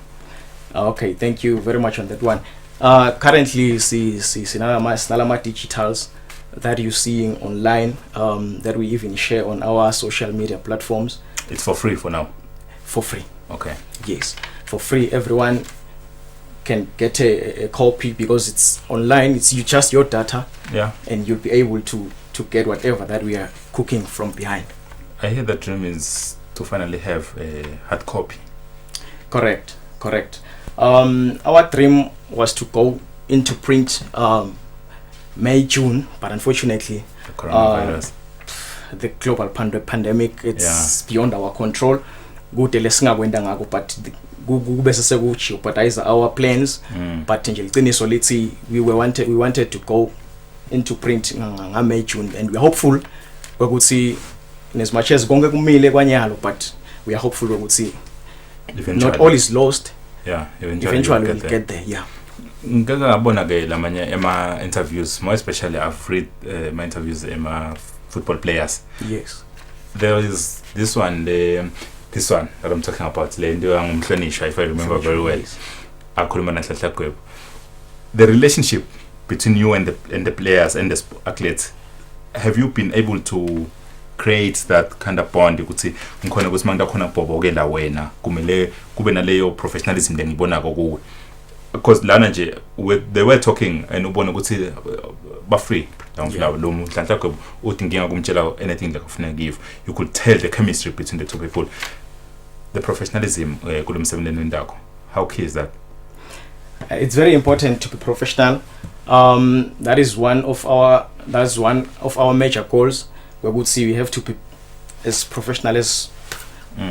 Okay, thank you very much on that one. Currently sinalama digitals that you're seeing online, that we even share on our social media platforms. It's for free for now? For free. Okay. Yes, for free. Everyone can get a copy because it's online. It's just your data. Yeah. And you'll be able to get whatever that we are cooking from behind. I hear the dream is to finally have a hard copy. Correct. Our dream was to go into print May, June, but unfortunately the coronavirus, the global pandemic, it's beyond our control. But but our plans. But we wanted to go into print May, June, and we're hopeful we could see as much as but we are hopeful we would see. Eventually. Not all is lost. Yeah, eventually we'll get there. Yeah. Ngabona ke lamanye ema interviews, more especially I've read my interviews ema football players. Yes. There is this one that I'm talking about, le nto ngumhlonishwa, if I remember very well. Akhuluma na Hlahla Gwebo. The relationship between you and the players and the athletes, have you been able to create that kind of bond ukuthi ngikhona ukuthi manje khona bhobokela wena kumele kube naleyo professionalism lengibona kuwe? Because lana nje they were talking and ubona ukuthi ba free lo Hlahla Gwebo uthi nginga kumtshela anything like ufuna give, you could tell the chemistry between the two people, the professionalism kulo msebenzi wendako. How key is that? It's very important to be professional. That's one of our major goals. We would see we have to be as professional as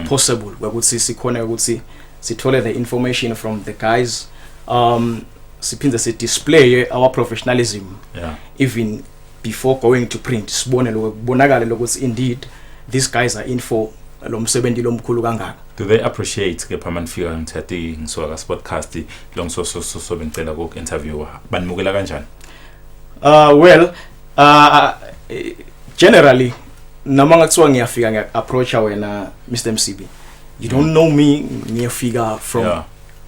possible. We would see sithole the information from the guys. Display our professionalism. Yeah. Even before going to print. Indeed, these guys are in for lo msebenzi lo mkhulu kangaka. Do they appreciate ke pamanfika ngithathi ngisoka podcast long so bengicela ku interview banimukela kanjani? Generally noma ngathiwa ngiyafika ngiapproach wena Mr. MCB, you don't know me, ngiyafika from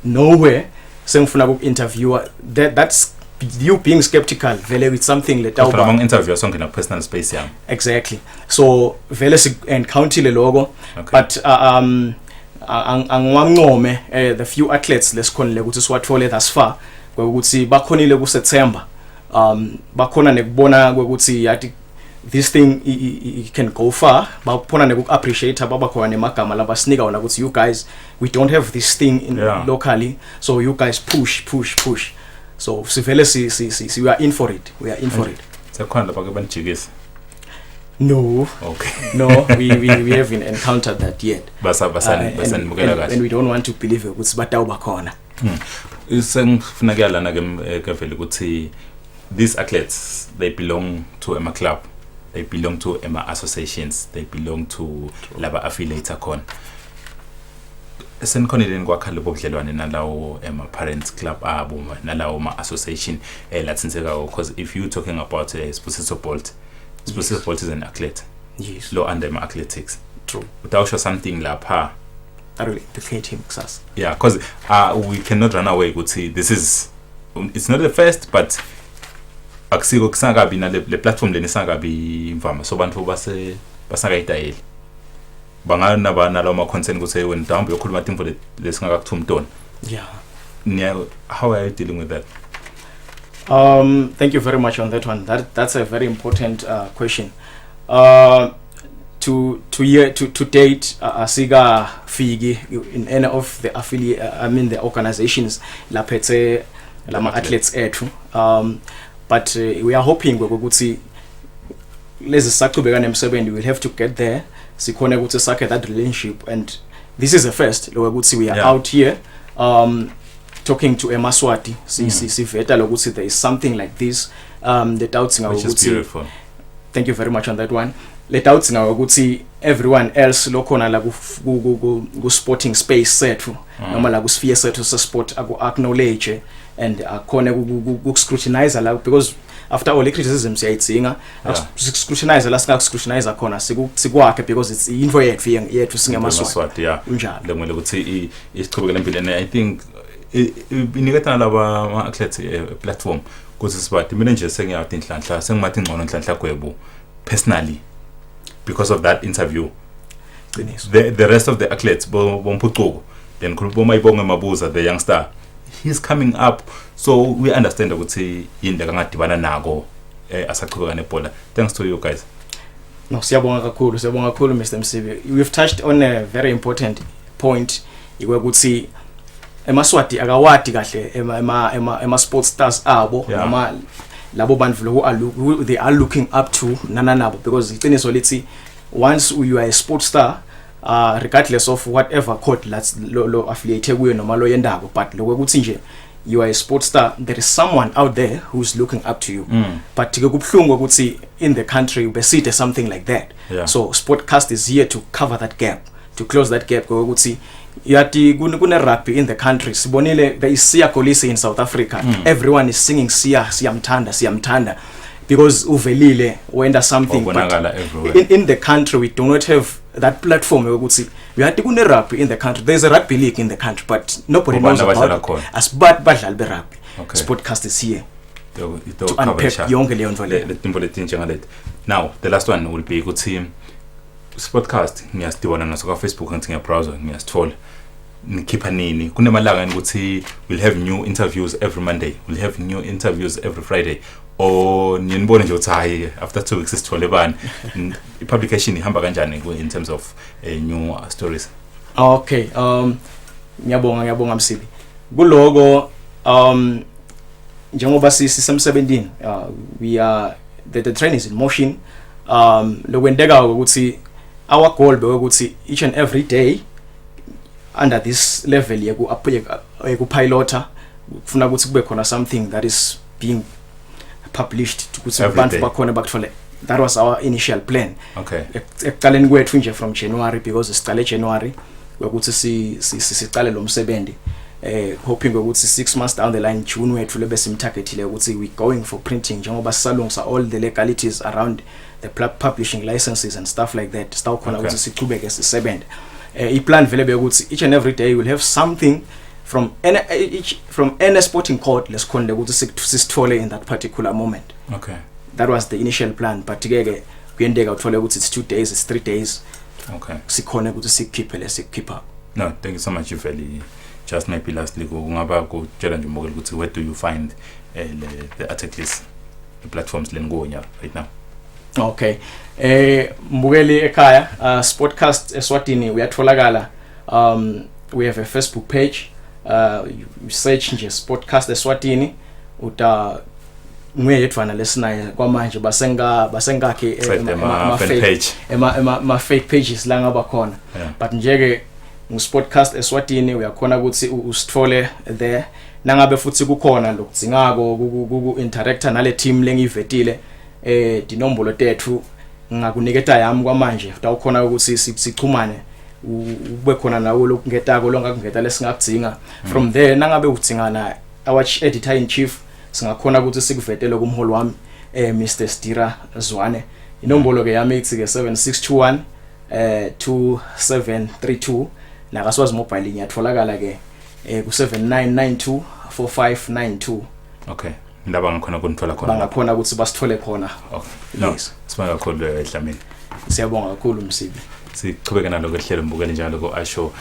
nowhere sengifuna ku interviewer. That's you being skeptical vele with something let out among interview songena personal space yami. Exactly. So vele encounter le logo. Okay. But angwancome the few athletes lesikhonile ukuthi siwathole thus far ukuthi bakhonile ku September, bakhona nekubona ukuthi yathi this thing it can go far, bakhona neku appreciate babakhona nemagama labasinika wona ukuthi you guys, we don't have this thing in locally, so you guys push. So sivele we are in for it. We are in for it. Sekhona lapha ke banijikisa? No. Okay. No, we haven't encountered that yet. And we don't want to believe it ukuthi batawu bakhona. Sengifuna ke lana ke vele ukuthi these athletes, they belong to a club, they belong to associations, they belong to laba affiliates akhona. Senkhonile kwakhala ubudlelwane nalawo parents club abo nalawo ma association lathinseka, because if you talking about Spusiso Bolt is an athlete. Yes. Low under athletics. True. Without show something lapha. I really defeat him, Xas. Yeah, because we cannot run away. Good see, it's not the first, but akusiko kusanga bina le platform le nisanga bi imvama so bantu basanga itayeli bangana bana lo ma concern ukuthi when dambu yokhuluma timfo lesingaka kuthumntona. Yeah. How are you dealing with that? Thank you very much on that one. That's a very important question. To date, asiga figi in any of the affiliate, the organizations la pete lama athletes ethu. But we are hoping we could see lezi saqhubeka nemsebenzi, we'll have to get there. Sikhona ukuthi sakhe that relationship, and this is the first. Lo ukuthi we are out here talking to Eswatini. Siveta lokuthi there is something like this. The doubting which is beautiful. Thank you very much on that one. Let out ukuthi everyone else lokhona la ku sporting space sethu noma la ku sphere sethu se sport acknowledge and akhona ku scrutinize la, because after all the criticism siyayidzinga scrutinize la singa scrutinize khona sikwakhe, because it's info yethu singemaswati unjalo lemele ukuthi isichubekela impilo. And I think iniketana laba athletes platform kuthi sibathi mina nje sengiyawuthi inhlanhla sengimathi ngcono inhlanhla Gwebu personally because of that interview. The rest of the athletes bomphucuko then khuluma ibonge Mabuza the young star, he's coming up, so we understand ukuthi yini kangadibana nako asachubeka nebhola. Thanks to you guys. No, siyabonga kakhulu Mr. Msibi. We've touched on a very important point ukuthi emaswati akawati kahle ema sports stars abo noma labo bantu who they are looking up to nabo, because iqiniso lithi once you are a sports star, regardless of whatever court lo affiliate kuyo noma lo yendako, but lokho ukuthi nje you are a sports star, there is someone out there who's looking up to you. But ke kubhlungu ukuthi in the country beside something like that. So Sportcast is here to cover that gap, to close that gap, ukuthi yati kune rugby in the country. Sibonile there is Siya Kolisi in South Africa. Everyone is singing Siyamthanda because uvelile wenda something, but in the country we do not have that platform. We had to go rugby in the country. There's a rugby league in the country, but nobody knows about it. As bad badlal be rugby. Sportcast is here to unpack yonke leyo nto le. Now the last one will be ukuthi Sportcast ngiyasibona naso ka Facebook ngithi ngiya browser ngiyasithola nikhipha nini kunemalanga ukuthi we'll have new interviews every Monday, we'll have new interviews every Friday, or niyibone nje ukuthi hayi after 2 weeks sithole bani publication ihamba kanjani in terms of new stories? Okay, ngiyabonga Msibi kuloko. Njengoba sisemsebenzini, we are the train is in motion. Lokwendeka ukuthi our goal bekuthi each and every day under this level yeku pilota kufuna ukuthi kube khona something that is being published ukuthi abantu bakhona bakuthole. That was our initial plan. Okay. Ekuqaleni kwethu nje from January, because siqale January ukuthi siqale lo msebenzi, hoping ukuthi 6 months down the line June wethu lebe simtargetile ukuthi we going for printing njengoba sisalungisa all the legalities around the publishing licenses and stuff like that. Sitawukhona ukuthi siqhubeke sisebenze. I-plan vele bekuthi each and every day we'll have something from any sporting court lesikhonde ukuthi sisithole in that particular moment. Okay. That was the initial plan, but ke kuyendeka uthole ukuthi it's 2 days, it's 3 days. Okay. Sikhona ukuthi sikhipe up. No, thank you so much Yufeli. Just maybe lastly kungaba kutshela nje mbukeli ukuthi where do you find the articles, the platforms lengonya right now? Okay. Mbukeli ekhaya, Sportcast Eswatini uyatholakala. We have a Facebook page. You search nje Sportcast Eswatini uta nguyethwana lesinaye kwamanje basengakhe ma fake pages la ngaba khona. But njeke Sportcast Eswatini uyakhona ukuthi usithole there. Nangabe futhi kukhona lokudzingako ku interactor nale team lengivetile, dinombolo tethu ngakuniketa yami kwamanje utawukhona ukuthi sichumane ube khona nawo lokungetako longakungeta lesingakudzinga. From there nangabe udzingana our editor in chief singakhona ukuthi sikuvetele kumholi wami Mr. Stira Zwane. Inombolo ke yami ithi ke 7621 2732 nakaswazi mobile ngiyatholakala ke ku 7992 4592. Okay. Ndaba ngakhona kunithola khona. Bangakhona ukuthi basithole khona. Okay. Yes. Sibonga kakhulu Dlamini. Siyabonga kakhulu Msibi. Siqhubeke naloko ehlelo mbukeli njalo ko asho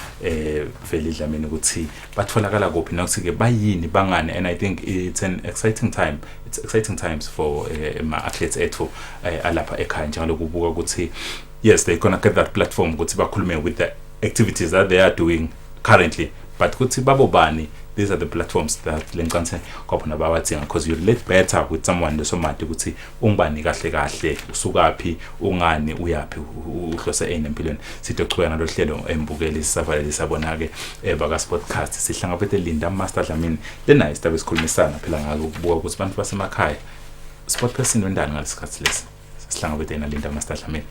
Veli Dlamini ukuthi batholakala kuphi nokuthi ke bayini bangane, and I think it's an exciting time. It's exciting times for ma athletes ethu alapha ekhaya njalo kubuka ukuthi yes they gonna get that platform ukuthi bakhulume with the activities that they are doing currently, but ukuthi babo bani, these are the platforms that lencanse kwaphona bawadzinga, because you relate better with someone lesomati ukuthi ungibani kahle usukaphi ungani uyapi uhlose empilweni. Sitochwena lo hlelo embukeli sisafale sabona ke baka Sportcast sihlangabethe Linda Master Dlamini lena isitabe sikhulumisana phela ngako ukubuka ukuthi abantu basemakhaya sport person wendani ngalesikhathi lesi sihlangabethe na Linda Master Dlamini.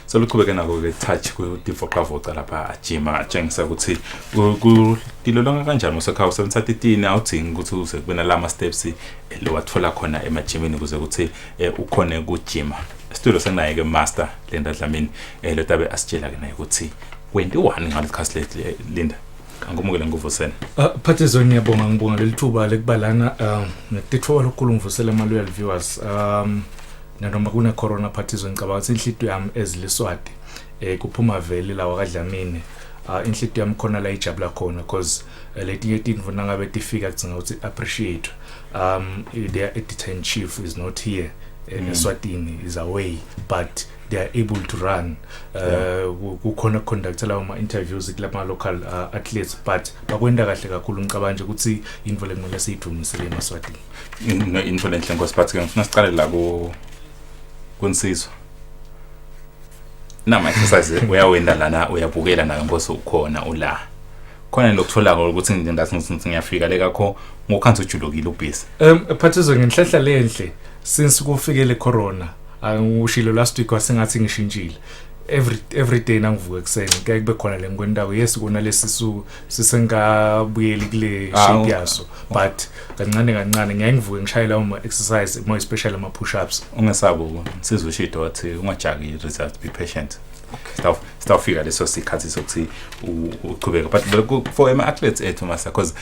so luqhubeke nako ke touch ku divocavoca lapha ajima atshengisa ukuthi kulilolonga kanjani usekhaya usebenzisa 13 awudingi ukuthi uze kubena lama steps lowathola khona emajimini ukuze ukuthi ukhone ukujima studio senaye ke master Linda Dlamini lo tabe asitshela ke naye ukuthi 21 ngalesikhathi Linda angomukele nguvusela Phathizo ngiyabonga lelithuba lekubalana ngitithola lokulu ngivusela ama loyal viewers nanoma kuna corona Phathizo ngicabanga ukuthi inhlitiyo yami eziliswati kuphuma vele lawa kaDlamini inhlitiyo yami khona la ijabula khona because leti yetinto nangabe tifika kudzinga ukuthi appreciate their editor in chief is not here Eswatini is away but they are able to run kukhona conduct lawo ma interviews kulama local athletes but bakwenda kahle kakhulu ngicabanga nje ukuthi info lekumele siyidumisele eMaswatini info lenhle ngosiphathi ke ngifuna siqale la kunsizwa nama exercise uyawenda lana uyabukela na ngomboso ukhona ula khona lokuthola ukuthi ngindasi ngiyafika le kakho ngokhanza ujulokile ubhisi Phathizo ngenhlahla lenhle since kufikele corona angushilo last week wasengathi ngishintshile every day nangivuka ekseni kuyake kube khona le ngwendawo yes kuna lesisu sisengabuyeli kule shape yaso but kancane ngiyangivuka ngishayela uma exercise more especially ama push ups ungesabo sizwe shido wathi ungajaki result be patient stop figure leso sikhathi sokuthi uqhubeka but for ama athletes ethu masa because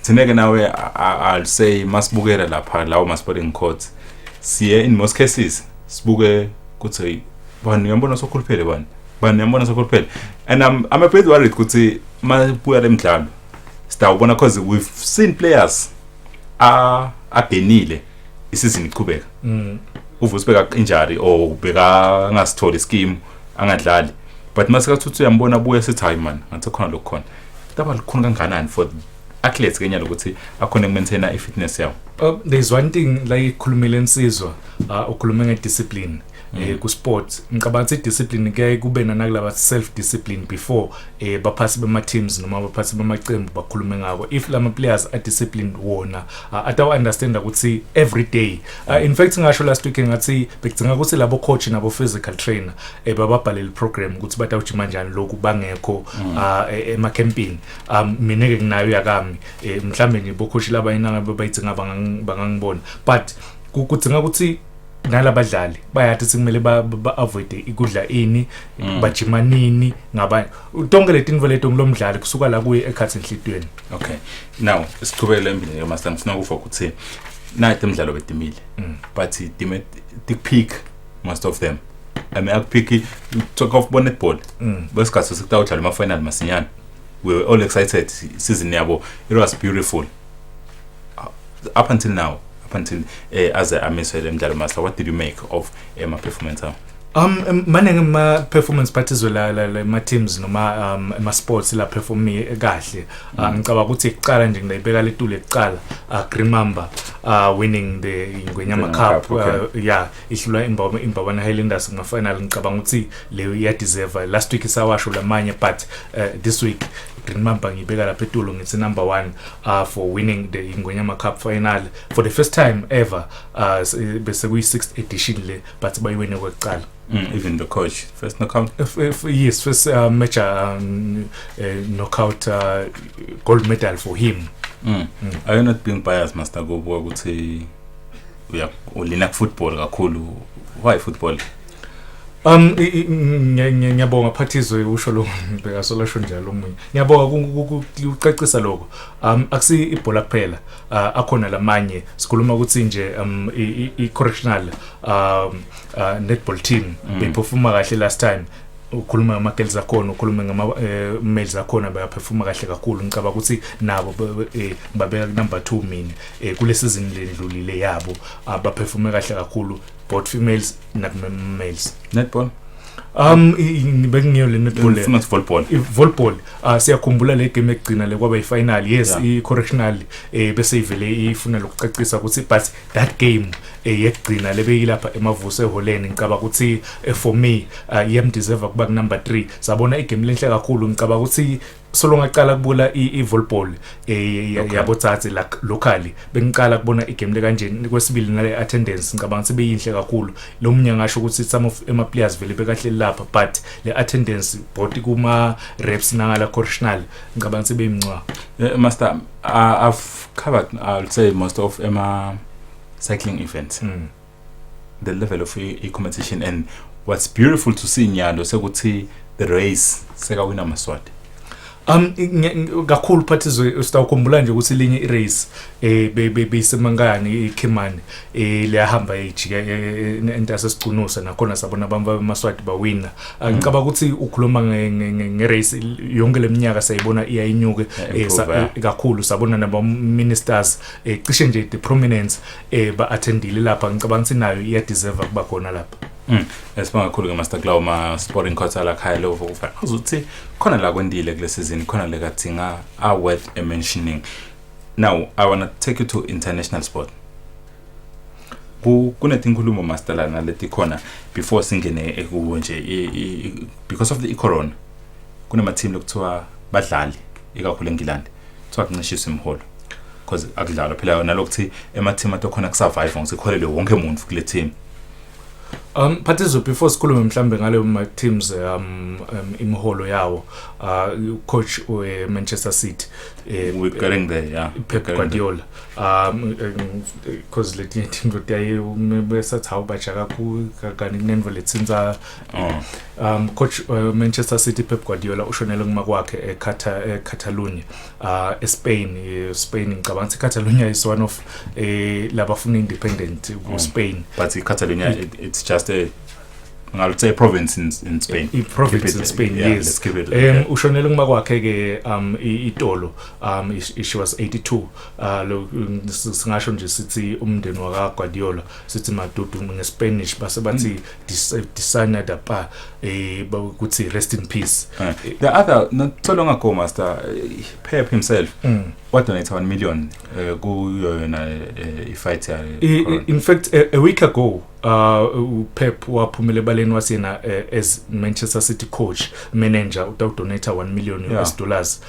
thineke nawe I'll say masibukela lapha lawo ma sporting courts siye in most cases sibuke kuthi bani ngiyabona sokhuluphele bani ngiyabona sokhuluphele and I'm a bit worried ukuthi mabuya lemidlalo sitawubona because we've seen players abenile isizini iqhubeka uvusibeka injury or ubeka ngasithola ischeme angadlali but masikathuthu uyambona buya sithi hayi man ngathi khona lokukhona taba likhona kanganani for athletes kenya lokuthi akhona ukumaintain ifitness yawo there's one thing like ikhulumile insizwa ukhuluma ngediscipline ku sports ngicabanga ukuthi discipline ke kube nakulaba self discipline before baphasi bema teams noma baphasi bemaqembu bakhulume ngako if lama players are disciplined wona atawa understand ukuthi every day in fact ngisho last week ngathi bekudinga ukuthi labo coach nabo physical trainer bababhalele program ukuthi batawujima kanjani lokhu bangekho ema campaign mina ke nginayo yakami mhlambe nje bo coach laba inanga bayidinga bangangibona but kudinga ukuthi nalabadlali bayathi sikumele ba avoid ikudla ini bajima nini ngaba tonke letinto leto ngilomdlali kusuka la kuye ekhathi enhlitweni okay now siqhubele embili ke master ngifuna ukufa ukuthi nathi imidlalo bedimile but the peak most of them akupick talk of netball besikhathi sikutawudlala ama final masinyana we were all excited season yabo it was beautiful up until now as a miswele mdlalo master what did you make of my performance manenge ma performance parties la ma teams noma ma sports la perform kahle ngicabanga ukuthi ekuqala nje ngiyibeka letule ekuqala Green Mamba winning the Ingwenyama Cup yeah ihlula imbabana Highlanders nga final ngicabanga ukuthi leyo iya deserve last week isawasho lamanye but this week Green Mamba ngibeka lapha etulo ngithi number 1 for winning the Ingwenyama Cup final for the first time ever bese kuyi 6th edition le but bayiwene kwekuqala even the coach first knockout yes first major knockout gold medal for him are you not being biased master go ukuthi ulina football kakhulu why football ngiyabonga Phathizo usho lo ngibeka solasho njalo omunye ngiyabonga ukucacisa lokho akusi ibhola kuphela akhona lamanye sikhuluma ukuthi nje i correctional netball team beperforma kahle last time ukhuluma ngama girls akhona ukhuluma ngama males akhona bayaperforma kahle kakhulu ngicaba ukuthi nabo babeka number 2 mina kule season ledlulile yabo baperforma kahle kakhulu both females na males netball bengiyo le netball volleyball siyakhumbula le game egcina le kwaba ifinal yes i correctional bese ivele ifuna lokucacisa ukuthi but that game yekugcina lebeyilapha emavuso eholeni ngicabanga ukuthi for me yem deserve kuba number 3 sabona igame lenhle kakhulu ngicabanga ukuthi solonga qala kubula ivolleyball yabotsatsi la locally bengiqala kubona igame le kanjeni kwesibili nale attendance ngicabanga ukuthi beyinhle kakhulu lo mnye ngasho ukuthi some of ema players vele bekahle lapha but le attendance bot kuma reps nangala correctional ngicabanga ukuthi beyimncwa. Master, I've covered, I'll say, most of cycling events. The level of competition, and what's beautiful to see Nyalo, so the race, seka wina maswati. Kakhulu phathizo usitawukhumbula nje ukuthi linye irace beyisemangani iKhimani liyahamba ejika entase sicunusa nakhona sabona bamba bemaswati bawina. Ngicabanga ukuthi ukhuluma ngerace yonke leminyaka sayibona iyayinyuke kakhulu sabona naba ministers cishe nje the prominence ba attendile lapha ngicabanga ukuthi nayo iya deserve kuba khona lapha. Esibonga kakhulu ke Master Klaw ma sporting quarter la khaya lo ufana uzuthi khona la kwendile kule season khona le kathinga are worth a mentioning. Now I want to take you to international sport. Kunetinkhulumo Master la naleti khona before singene ekuwo nje because of the corona kunema team lokuthiwa badlali ikakhulu eNgilandi kuthiwa kuncishiswa imholo because akudlalwa phela nalokuthi ema team atokhona kusurvive ngisikholele wonke umuntu kule team. Phathizo before sikhulume mhlambe ngale ma teams imholo yawo coach we Manchester City we're getting there, yeah, Pep Guardiola because le team dotaye besathi how bacha kakhulu kagani kunenvo letsinza coach Manchester City Pep Guardiola ushonele ngima kwakhe eCatalonia eSpain ngicabanga ukuthi Catalonia is one of labafuna independent ku Spain, but Catalonia it's just I'll say province in Spain. Province in Spain, yeah, yes. Let's keep it. Ushonele ngima kwakhe ke itolo she was 82 lo singasho nje sithi umndeni waka Guardiola sithi madudu ngeSpanish base bathi disana da pa ukuthi rest in peace. The other not so long ago Master Pep himself what donated 1 million ku fight. In fact a week ago Pep waphumele baleni wasena as Manchester City coach manager utawudonate 1 million US dollars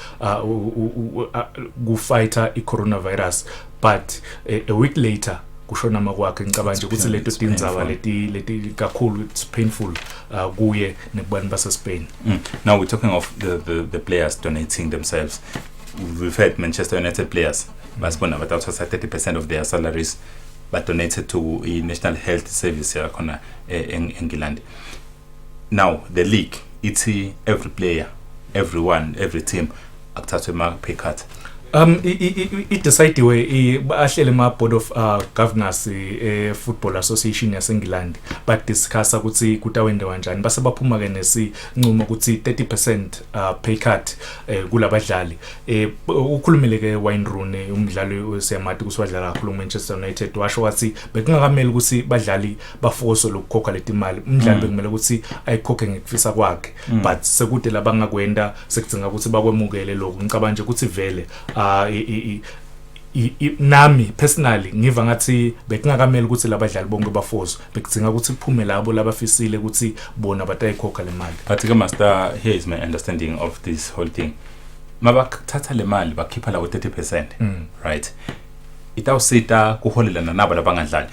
ku fighter i-coronavirus, but a week later kushona makwakhe ngicabanga nje ukuthi leto tindzaba leti kakhulu it's painful kuye nekubani base Spain. Now we're talking of the players donating themselves. We've had Manchester United players basibona but out 30% of their salaries but donated to a National Health Service yakona in England. Now the league, it's every player, everyone, every team akuthathwe ma pay cut. It decided we ahlele ma board of governors football association yaseNgilandi but discuss ukuthi kutawende kanjani base baphuma ke nesinqumo ukuthi 30% pay cut kulabadlali. Ukhulumile ke Wayne Rooney umdlali wesemati kuswadlala kakhulu Manchester United washo wathi bekungakameli ukuthi badlali baforce lokukhokha letimali umdlali bekumele ukuthi ayikhokhe ngekufisa kwakhe but sekude labangakwenda sekudzinga ukuthi bakwemukele lokho ngicabanga nje ukuthi vele nami personally ngiva ngathi bekungakameli ukuthi labadlali bonke baforce bekudzinga ukuthi kuphume labo labafisile ukuthi bona batayikhokha le mali. But ke Master, here is my understanding of this whole thing. Mabakuthatha le mali bakhipha la 30%, right? Itawusita kuholelana nabo labangadlali.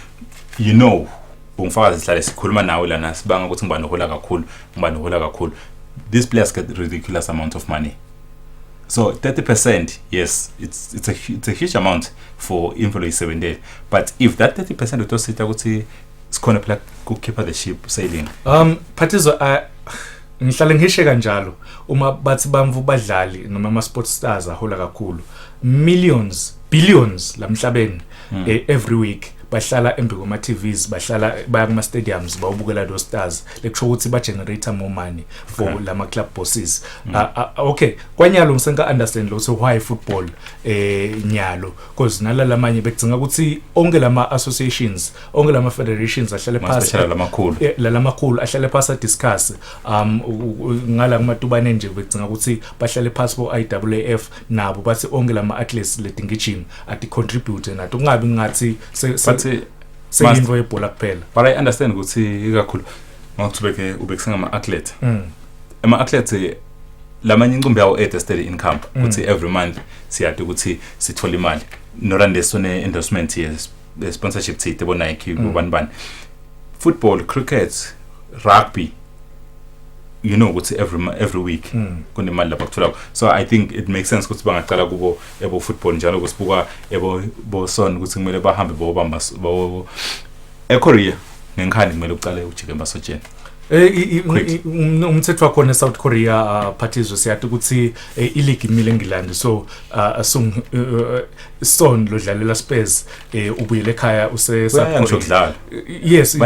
You know, bungifakazi sihlale sikhuluma nawe lana sibanga ukuthi ngibani hola kakhulu. These players get ridiculous amount of money. So 30%, yes, it's a huge amount for employees 7 days. But if that 30% utosita ukuthi sikhona phela keep the ship sailing. Phathizo ngihlale ngishe kanjalo uma bathi bamvu badlali noma ama sports stars ahola kakhulu billions lamhlabeni every week bahlala embiko ma TVs bahlala baya kuma stadiums bawubukela those stars lekusho ukuthi ba generate more money for lama club bosses. Okay kwanyalo ngisenga understand lo so why football nyalo because nalala manye bekudzinga ukuthi onke lama associations onke lama federations ahlale phansi lamakhulu ahlale phansi discuss ngala kumatubane nje bekudzinga ukuthi bahlale phansi bo IAAF nabo bathi onke lama athletes letingijim ati contribute nathi kungabi ngathi seyinto yebhola kuphela. But I understand ukuthi ikakhulu mawuthubeke ubekuse ngama athlete ama athlete lamanye incumbi yawo at steady income ukuthi every month siyade ukuthi sithola imali norande sone endorsement yes sponsorship thite bo Nike bo football, cricket, rugby, you know, what's every week. So I think it makes sense because bangaqala kubo ebo football njalo kusibuka ebo bo son ukuthi kumele bahambe bo Korea ngenkani kumele uqale ujike basojeni. Umthetho wakhona eSouth Korea parties siyathi ukuthi ileague imile eNgilandi so son lo dlalela Spurs ubuyele ekhaya use South Korea. Yes,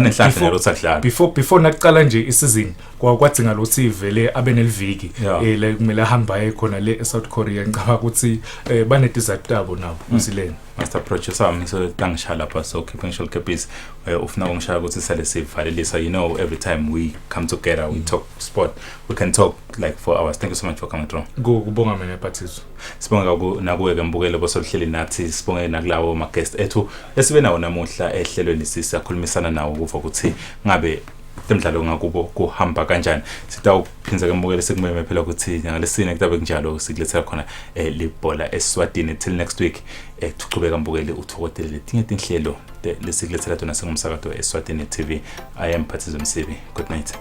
before naqala nje isizini kwakwadzinga lokuthi vele abe neliviki le kumele ahamba khona le eSouth Korea ngicaba ukuthi banedizathu yabo nabo usileni. Master producer so tangishala lapha so keeping short capis ufuna ungishaya ukuthi sale sivalelisa you know every time we come together we talk sport we can talk like for hours. Thank you so much for coming through. Kubonga mina Pathiso. Sibonga nakuwe ke mbukele bosohleli nathi sibonge nakulawo ma guest ethu esibe nawo namuhla ehlelweni sisakhulumisana nawo kuva ukuthi ngabe Temidlalo ngakubo kuhamba kanjani sitawuphinza ke mbukele sekumeme phela ukuthi ngalesine kutabe kunjalo sikulethela khona libhola Eswatini till next week tuqhubeka mbukele uthokotele letinye inhlelo lesikulethela tona singumsakazo Eswatini TV. I am Pathiso Msibi. Good night.